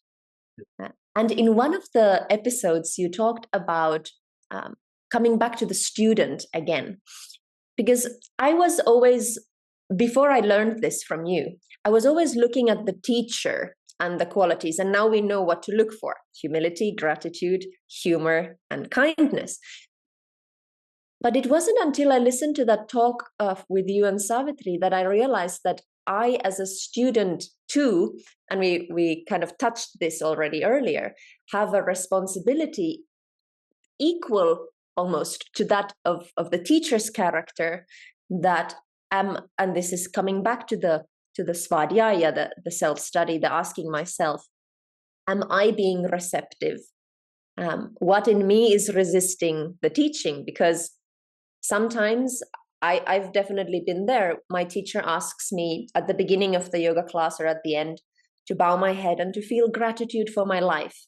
And in one of the episodes, you talked about coming back to the student again, because I was always, before I learned this from you, I was always looking at the teacher and the qualities, and now we know what to look for: humility, gratitude, humor, and kindness. But it wasn't until I listened to that talk with you and Savitri that I realized that I, as a student too, and we kind of touched this already earlier, have a responsibility equal almost to that of the teacher's character, that and this is coming back to the svadhyaya, the self-study, the asking myself, am I being receptive? What in me is resisting the teaching? Because sometimes I've definitely been there. My teacher asks me at the beginning of the yoga class or at the end to bow my head and to feel gratitude for my life.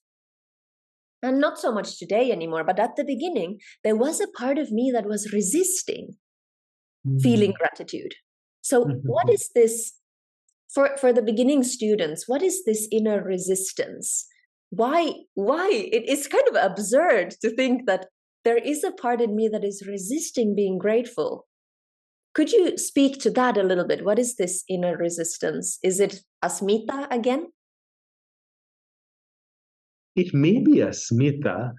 And not so much today anymore, but at the beginning, there was a part of me that was resisting feeling gratitude. So what is this, for the beginning students, what is this inner resistance? Why? It's kind of absurd to think that there is a part in me that is resisting being grateful. Could you speak to that a little bit? What is this inner resistance? Is it asmita again? it may be a smita,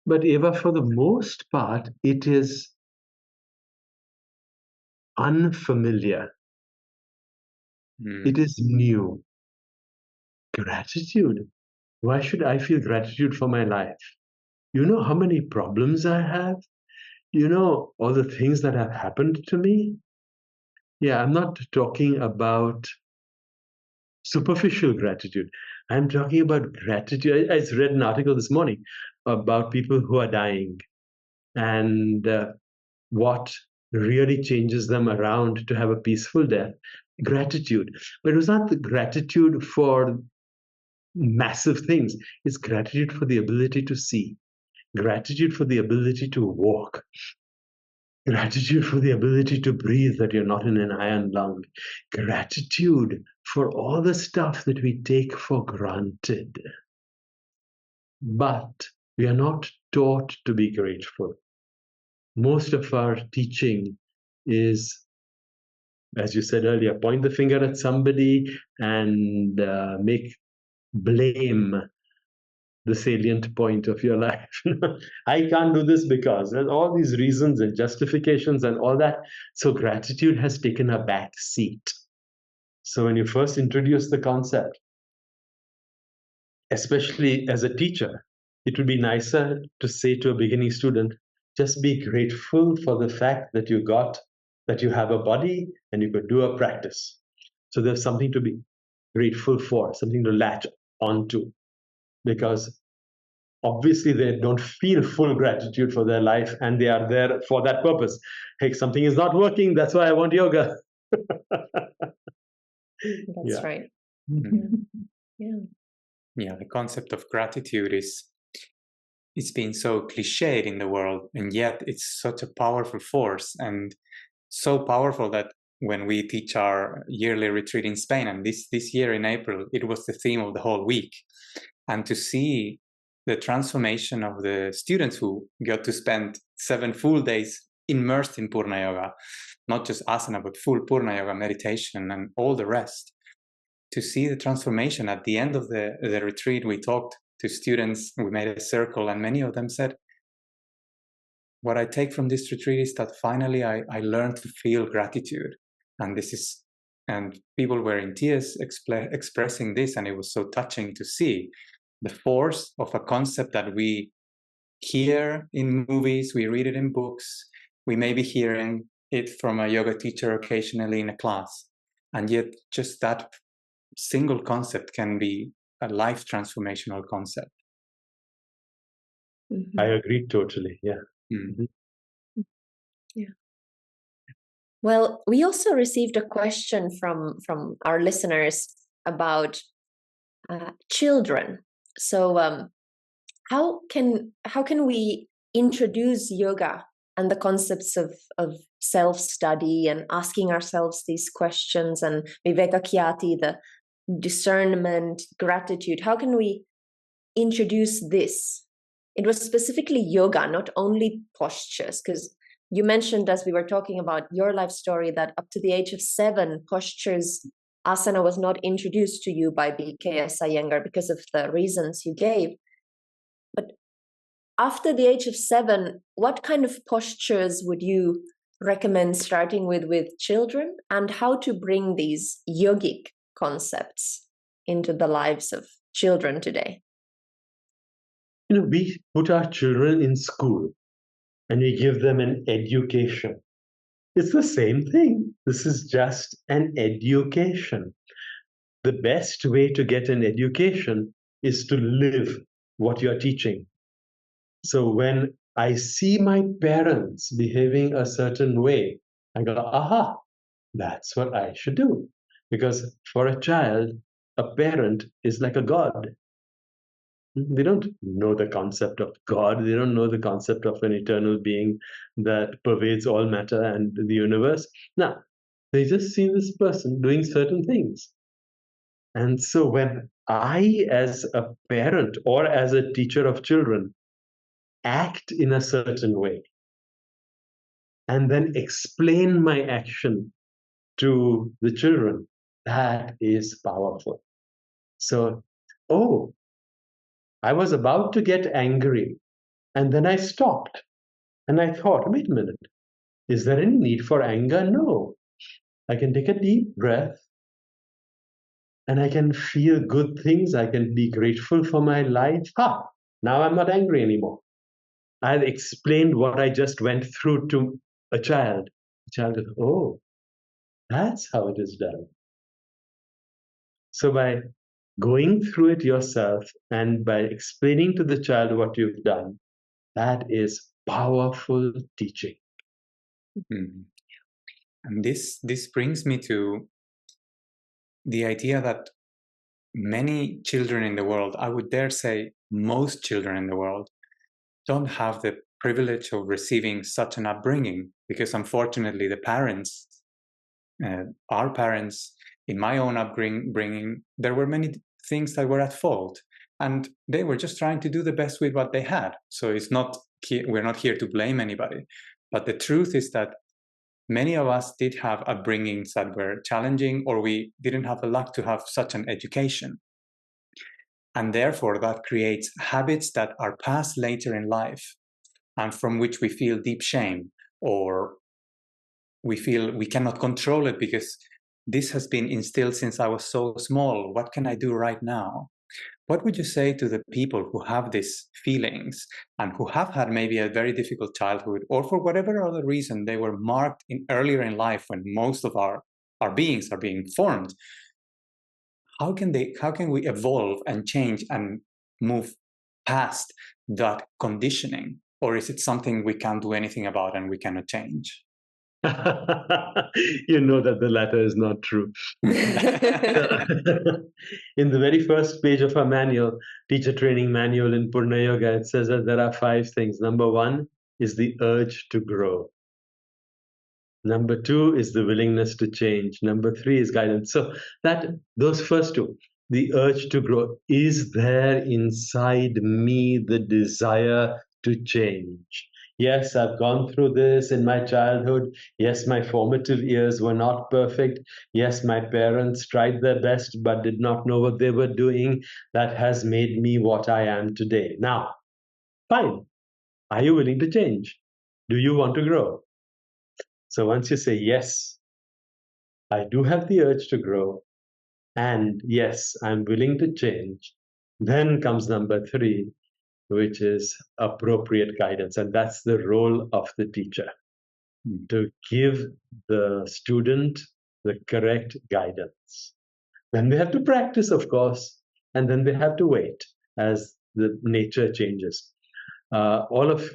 but Eva, for the most part, it is unfamiliar. It is new. Gratitude. Why should I feel gratitude for my life? You know how many problems I have? You know all the things that have happened to me? Yeah, I'm not talking about superficial gratitude. I'm talking about gratitude. I read an article this morning about people who are dying and what really changes them around to have a peaceful death. Gratitude. But it was not the gratitude for massive things, it's gratitude for the ability to see, gratitude for the ability to walk, gratitude for the ability to breathe, that you're not in an iron lung, gratitude for all the stuff that we take for granted. But we are not taught to be grateful. Most of our teaching is, as you said earlier, point the finger at somebody and make blame the salient point of your life. I can't do this because there's all these reasons and justifications and all that. So gratitude has taken a back seat. So when you first introduce the concept, especially as a teacher, it would be nicer to say to a beginning student, just be grateful for the fact that you have a body and you could do a practice. So there's something to be grateful for, something to latch onto, because obviously they don't feel full gratitude for their life and they are there for that purpose. Hey, something is not working, that's why I want yoga. That's right. Yeah, the concept of gratitude it's been so cliched in the world, and yet it's such a powerful force, and so powerful that when we teach our yearly retreat in Spain, and this year in April, it was the theme of the whole week. And to see the transformation of the students who got to spend 7 full days immersed in Purna Yoga, not just asana, but full Purna Yoga meditation and all the rest. To see the transformation at the end of the retreat, we talked to students, we made a circle, and many of them said, what I take from this retreat is that finally I learned to feel gratitude. And people were in tears expressing this, and it was so touching to see the force of a concept that we hear in movies, we read it in books, we may be hearing it from a yoga teacher occasionally in a class, and yet just that single concept can be a life transformational concept. I agree totally. Yeah. Yeah. Well, we also received a question from our listeners about children. So how can we introduce yoga and the concepts of self-study and asking ourselves these questions, and viveka kyati, the discernment, gratitude? How can we introduce this? It was specifically yoga, not only postures, because you mentioned, as we were talking about your life story, that up to the age of 7, postures, asana was not introduced to you by BKS Iyengar because of the reasons you gave. But after the age of 7, what kind of postures would you recommend starting with children, and how to bring these yogic concepts into the lives of children today? We put our children in school and we give them an education. It's the same thing. This is just an education. The best way to get an education is to live what you're teaching. So when I see my parents behaving a certain way, I go, aha, that's what I should do. Because for a child, a parent is like a god. They don't know the concept of God. They don't know the concept of an eternal being that pervades all matter and the universe. No, they just see this person doing certain things. And so when I, as a parent or as a teacher of children, act in a certain way and then explain my action to the children, that is powerful. So, oh, I was about to get angry, and then I stopped and I thought, wait a minute, is there any need for anger? No. I can take a deep breath and I can feel good things. I can be grateful for my life. Now I'm not angry anymore. I've explained what I just went through to a child. The child goes, oh, that's how it is done. So by going through it yourself and by explaining to the child what you've done, that is powerful teaching. Mm. And this brings me to the idea that many children in the world, I would dare say most children in the world, don't have the privilege of receiving such an upbringing, because unfortunately the parents, our parents, in my own upbringing, there were many things that were at fault, and they were just trying to do the best with what they had. So we're not here to blame anybody, but the truth is that many of us did have upbringings that were challenging, or we didn't have the luck to have such an education. And therefore, that creates habits that are passed later in life and from which we feel deep shame, or we feel we cannot control it because this has been instilled since I was so small. What can I do right now? What would you say to the people who have these feelings and who have had maybe a very difficult childhood, or for whatever other reason they were marked earlier in life when most of our beings are being formed? How can we evolve and change and move past that conditioning? Or is it something we can't do anything about and we cannot change? You know that the latter is not true. In the very first page of our manual, teacher training manual in Purna Yoga, it says that there are 5 things. Number 1 is the urge to grow. Number 2 is the willingness to change. Number 3 is guidance. So that those first 2, the urge to grow, is there inside me the desire to change? Yes, I've gone through this in my childhood. Yes, my formative years were not perfect. Yes, my parents tried their best but did not know what they were doing. That has made me what I am today. Now, fine. Are you willing to change? Do you want to grow? So once you say, yes, I do have the urge to grow, and yes, I'm willing to change, then comes number 3, which is appropriate guidance. And that's the role of the teacher, to give the student the correct guidance. Then they have to practice, of course, and then they have to wait as the nature changes. All of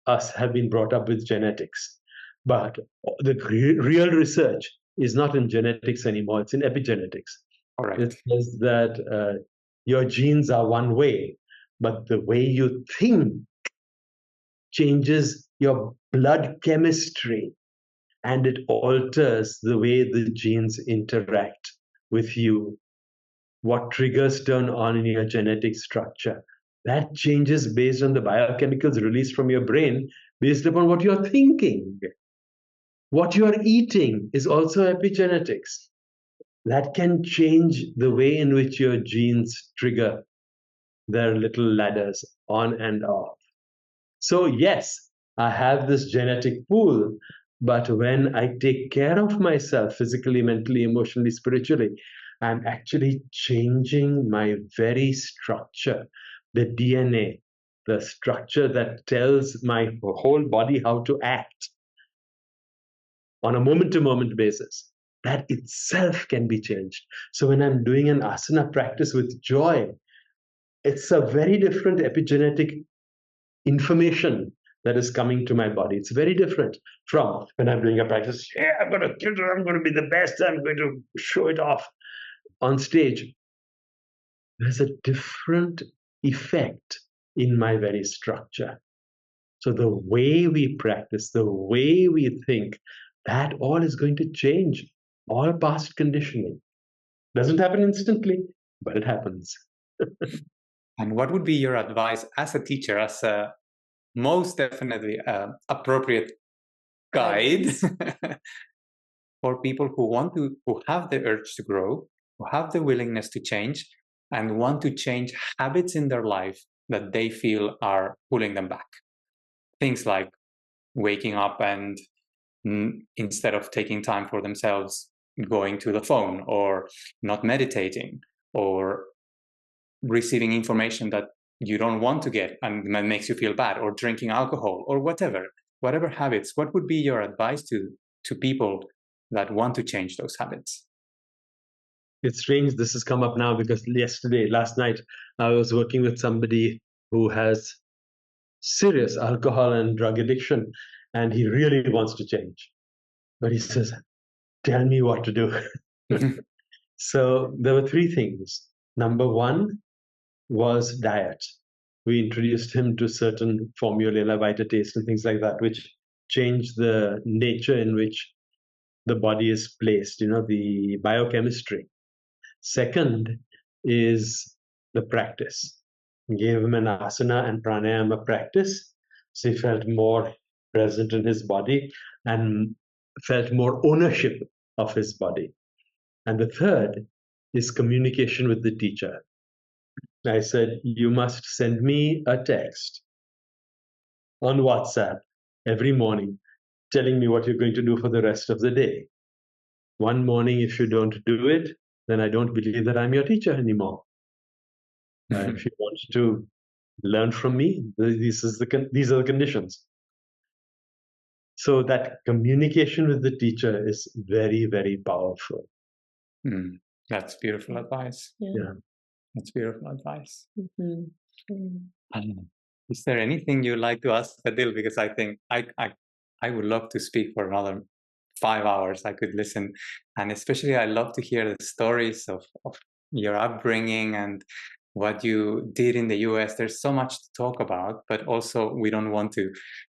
us have been brought up with genetics, but the real research is not in genetics anymore, it's in epigenetics. All right. It says that your genes are one way, but the way you think changes your blood chemistry, and it alters the way the genes interact with you. What triggers turn on in your genetic structure. That changes based on the biochemicals released from your brain, based upon what you're thinking. What you're eating is also epigenetics. That can change the way in which your genes trigger their little ladders on and off. So yes, I have this genetic pool, but when I take care of myself physically, mentally, emotionally, spiritually, I'm actually changing my very structure, the DNA, the structure that tells my whole body how to act on a moment-to-moment basis. That itself can be changed. So when I'm doing an asana practice with joy, it's a very different epigenetic information that is coming to my body. It's very different from when I'm doing a practice. Yeah, I'm going to kill it. I'm going to be the best. I'm going to show it off on stage. There's a different effect in my very structure. So the way we practice, the way we think, that all is going to change. All past conditioning. Doesn't happen instantly, but it happens. And what would be your advice as a teacher, as a most definitely appropriate guide for people who have the urge to grow, who have the willingness to change, and want to change habits in their life that they feel are pulling them back. Things like waking up and instead of taking time for themselves, going to the phone, or not meditating, or receiving information that you don't want to get and that makes you feel bad, or drinking alcohol, or whatever habits. What would be your advice to people that want to change those habits? It's strange this has come up now because last night, I was working with somebody who has serious alcohol and drug addiction, and he really wants to change. But he says, tell me what to do. So there were three things. Number one was diet. We introduced him to certain formulae, Vita Taste and things like that, which change the nature in which the body is placed, the biochemistry. Second is the practice. Gave him an asana and pranayama practice, so he felt more present in his body and felt more ownership of his body. And the third is communication with the teacher. I said, you must send me a text on WhatsApp every morning telling me what you're going to do for the rest of the day. One morning, if you don't do it, then I don't believe that I'm your teacher anymore. If you want to learn from me, these are the conditions. So that communication with the teacher is very, very powerful. That's beautiful advice. Yeah. That's beautiful advice. Mm-hmm. Is there anything you'd like to ask Aadil? Because I think I would love to speak for another 5 hours. I could listen, and especially I love to hear the stories of your upbringing and what you did in the US. There's so much to talk about, but also we don't want to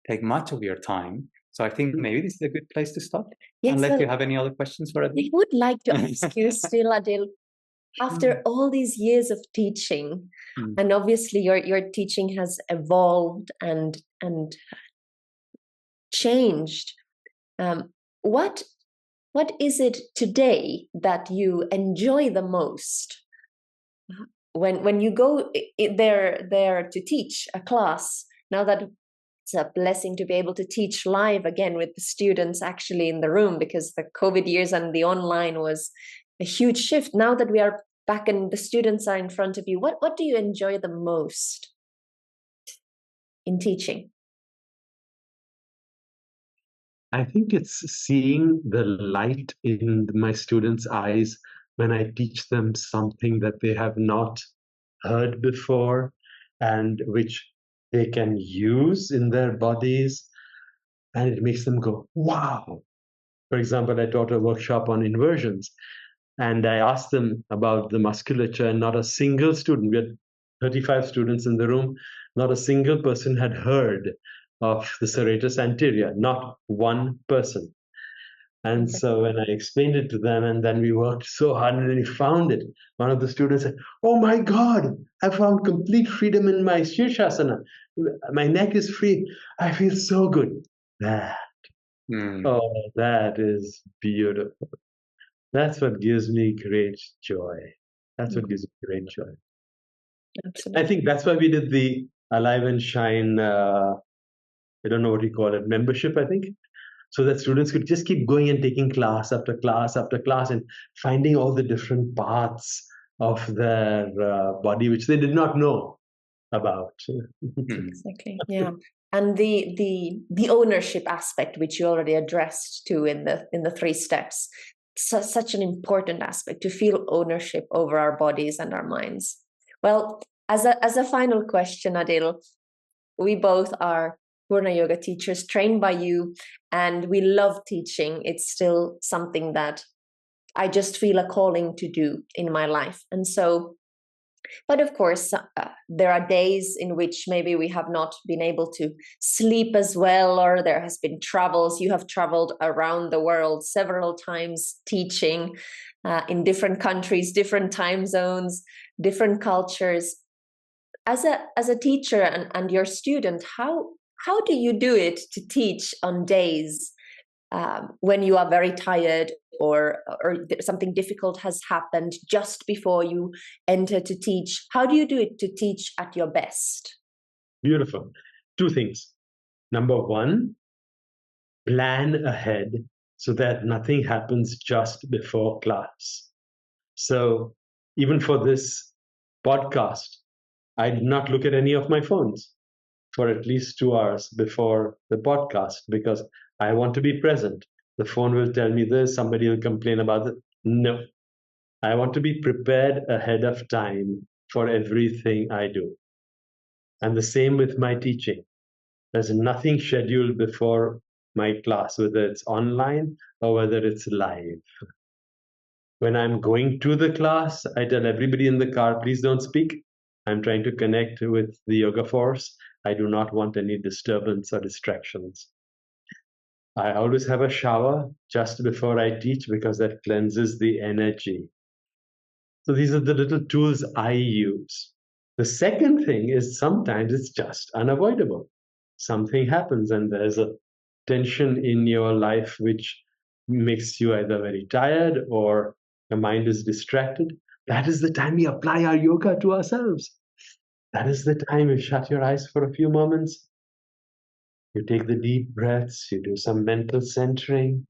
take much of your time. So I think maybe this is a good place to stop. Yes, unless you have any other questions for Aadil. I would like to ask you still, Aadil, after all these years of teaching, and obviously your teaching has evolved and changed, what is it today that you enjoy the most when you go there to teach a class? Now that it's a blessing to be able to teach live again with the students actually in the room, because the COVID years and the online was a huge shift. Now that we are back and the students are in front of you, what do you enjoy the most in teaching? I think it's seeing the light in my students' eyes when I teach them something that they have not heard before and which they can use in their bodies, and it makes them go, wow. For example, I taught a workshop on inversions, and I asked them about the musculature, and not a single student, we had 35 students in the room, not a single person had heard of the serratus anterior, not one person. And so when I explained it to them, and then we worked so hard, and then we found it, one of the students said, oh my God, I found complete freedom in my Shirshasana. My neck is free. I feel so good. Oh, that is beautiful. That's what gives me great joy. That's what gives me great joy. Absolutely. I think that's why we did the Alive and Shine, I don't know what you call it, membership, I think. So that students could just keep going and taking class after class after class and finding all the different parts of their body which they did not know about. Exactly. Yeah. And the ownership aspect, which you already addressed to in the 3 steps, such an important aspect, to feel ownership over our bodies and our minds. Well, as a final question, Aadil, we both are Purna Yoga teachers trained by you, and we love teaching. It's still something that I just feel a calling to do in my life. And so, but of course, there are days in which maybe we have not been able to sleep as well, or there has been travels. You have traveled around the world several times teaching in different countries, different time zones, different cultures. As a teacher and your student, how do you do it to teach on days when you are very tired or something difficult has happened just before you enter to teach? How do you do it to teach at your best? Beautiful. Two things. Number one, plan ahead so that nothing happens just before class. So even for this podcast, I did not look at any of my phones for at least 2 hours before the podcast because I want to be present. The phone will tell me this, somebody will complain about it. No, I want to be prepared ahead of time for everything I do. And the same with my teaching. There's nothing scheduled before my class, whether it's online or whether it's live. When I'm going to the class, I tell everybody in the car, please don't speak. I'm trying to connect with the yoga force. I do not want any disturbance or distractions. I always have a shower just before I teach because that cleanses the energy. So these are the little tools I use. The second thing is sometimes it's just unavoidable. Something happens and there's a tension in your life which makes you either very tired or your mind is distracted. That is the time we apply our yoga to ourselves. That is the time you shut your eyes for a few moments. You take the deep breaths, you do some mental centering,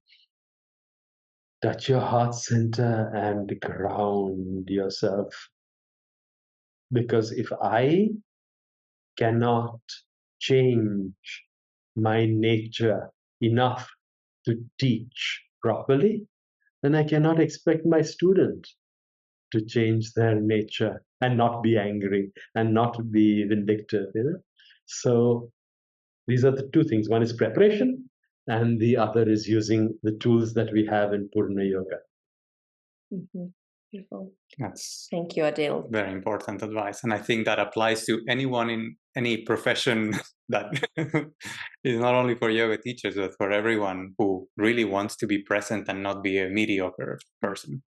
touch your heart center and ground yourself. Because if I cannot change my nature enough to teach properly, then I cannot expect my student to change their nature and not be angry and not be vindictive. So these are the two things. One is preparation, and the other is using the tools that we have in Purna Yoga. Mm-hmm. Beautiful. That's Thank you, Aadil. very important advice. And I think that applies to anyone in any profession that is not only for yoga teachers, but for everyone who really wants to be present and not be a mediocre person.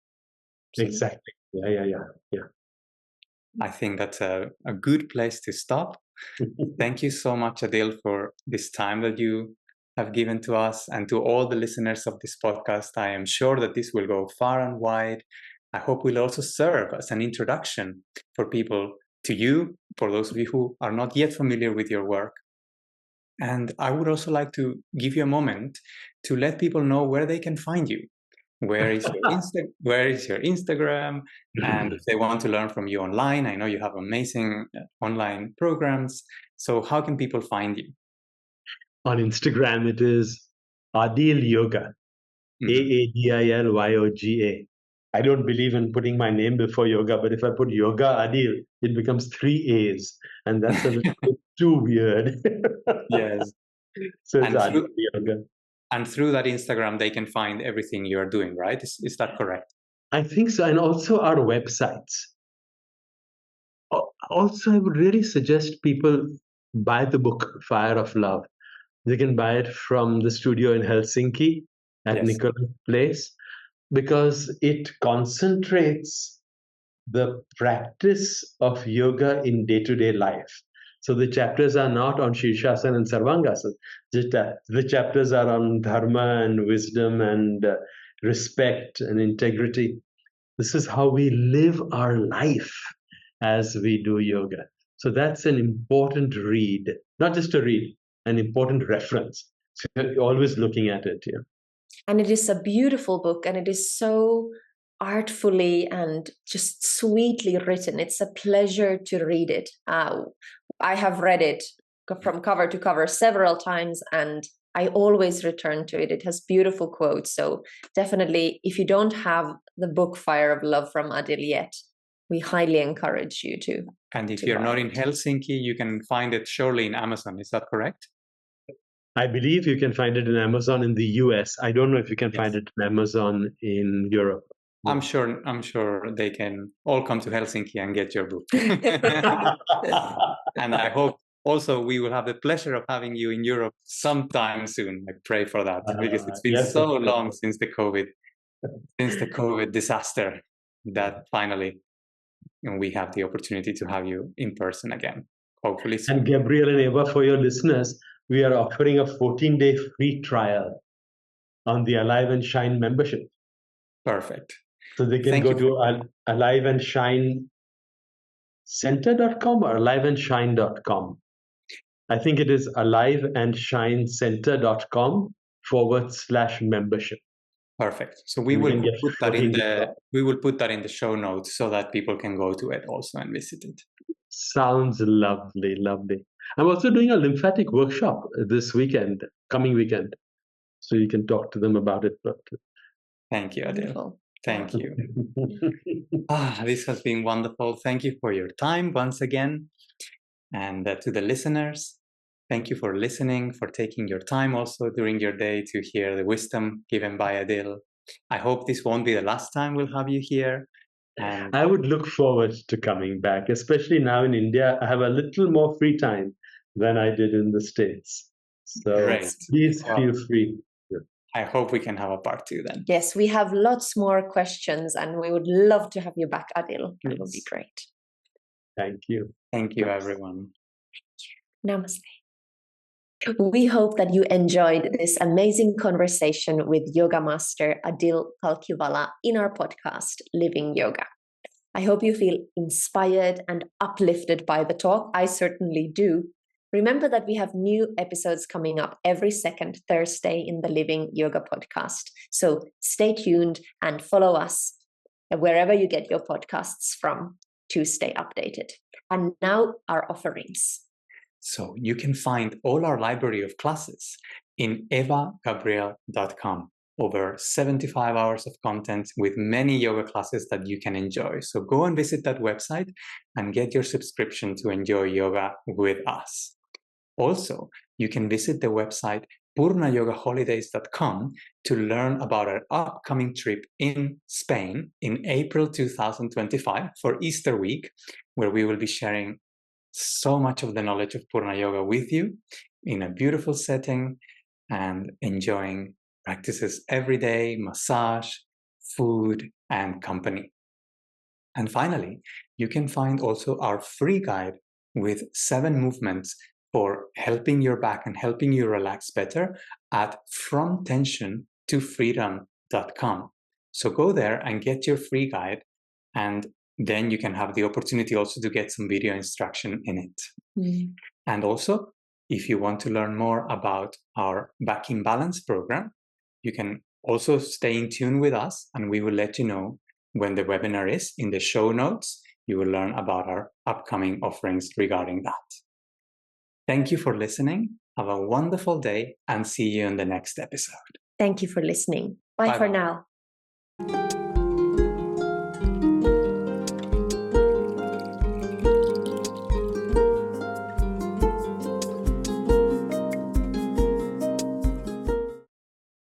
So Exactly. Yeah. I think that's a good place to stop. Thank you so much, Aadil, for this time that you have given to us and to all the listeners of this podcast. I am sure that this will go far and wide. I hope will also serve as an introduction for people to you, for those of you who are not yet familiar with your work. And I would also like to give you a moment to let people know where they can find you. Where is your Instagram? And if they want to learn from you online, I know you have amazing online programs. So how can people find you? On Instagram, it is Aadil Yoga, Aadilyoga. I don't believe in putting my name before yoga, but if I put yoga Aadil, it becomes 3 A's, and that's a little bit too weird. Yes. So it's Aadil Yoga. And through that Instagram, they can find everything you're doing, right? Is that correct? I think so. And also our websites. Also, I would really suggest people buy the book, Fire of Love. They can buy it from the studio in Helsinki at Yes. Nicholas Place, because it concentrates the practice of yoga in day-to-day life. So the chapters are not on Shirshasana and Sarvangasana. The chapters are on dharma and wisdom and respect and integrity. This is how we live our life as we do yoga. So that's an important read, not just a read, an important reference. So you're always looking at it. Yeah. And it is a beautiful book, and it is so artfully and just sweetly written. It's a pleasure to read it. I have read it from cover to cover several times, and I always return to it. It has beautiful quotes. So definitely, if you don't have the book Fire of Love from Aadil yet, we highly encourage you to. And if you're not in Helsinki, you can find it surely in Amazon. Is that correct? I believe you can find it in Amazon in the US. I don't know if you can find it in Amazon in Europe. I'm sure they can all come to Helsinki and get your book. And I hope also we will have the pleasure of having you in Europe sometime soon. I pray for that, because it's been so long since the COVID disaster that finally we have the opportunity to have you in person again. Hopefully soon. And Gabriel and Eva, for your listeners, we are offering a 14-day free trial. on the Alive and Shine membership. Perfect. So they can Thank go you to aliveandshinecenter.com or aliveandshine.com. I think it is aliveandshinecenter.com/membership. Perfect. So we You will can get put that in 14 the show notes so that people can go to it also and visit it. Sounds lovely, lovely. I'm also doing a lymphatic workshop this coming weekend. So you can talk to them about it. Thank you, Aadil. Wonderful. Thank you. This has been wonderful. Thank you for your time once again. And to the listeners, thank you for listening, for taking your time also during your day to hear the wisdom given by Aadil. I hope this won't be the last time we'll have you here. And I would look forward to coming back, especially now in India. I have a little more free time than I did in the States. So great. Please feel free. I hope we can have a part 2 then. Yes, we have lots more questions and we would love to have you back, Aadil. That would be great. Thank you. Thank you, everyone. Namaste. We hope that you enjoyed this amazing conversation with yoga master Aadil Palkhivala in our podcast, Living Yoga. I hope you feel inspired and uplifted by the talk. I certainly do. Remember that we have new episodes coming up every second Thursday in the Living Yoga podcast. So stay tuned and follow us wherever you get your podcasts from to stay updated. And now our offerings. So you can find all our library of classes in evagabriel.com. Over 75 hours of content with many yoga classes that you can enjoy. So go and visit that website and get your subscription to enjoy yoga with us. Also, you can visit the website purnayogaholidays.com to learn about our upcoming trip in Spain in April 2025 for Easter week, where we will be sharing so much of the knowledge of Purna Yoga with you in a beautiful setting and enjoying practices every day, massage, food, and company. And finally, you can find also our free guide with 7 movements for helping your back and helping you relax better at fromtensiontofreedom.com. So go there and get your free guide, and then you can have the opportunity also to get some video instruction in it. And also, if you want to learn more about our Back in Balance program, you can also stay in tune with us, and we will let you know when the webinar is. In the show notes, you will learn about our upcoming offerings regarding that. Thank you for listening. Have a wonderful day and see you in the next episode. Thank you for listening. Bye for now.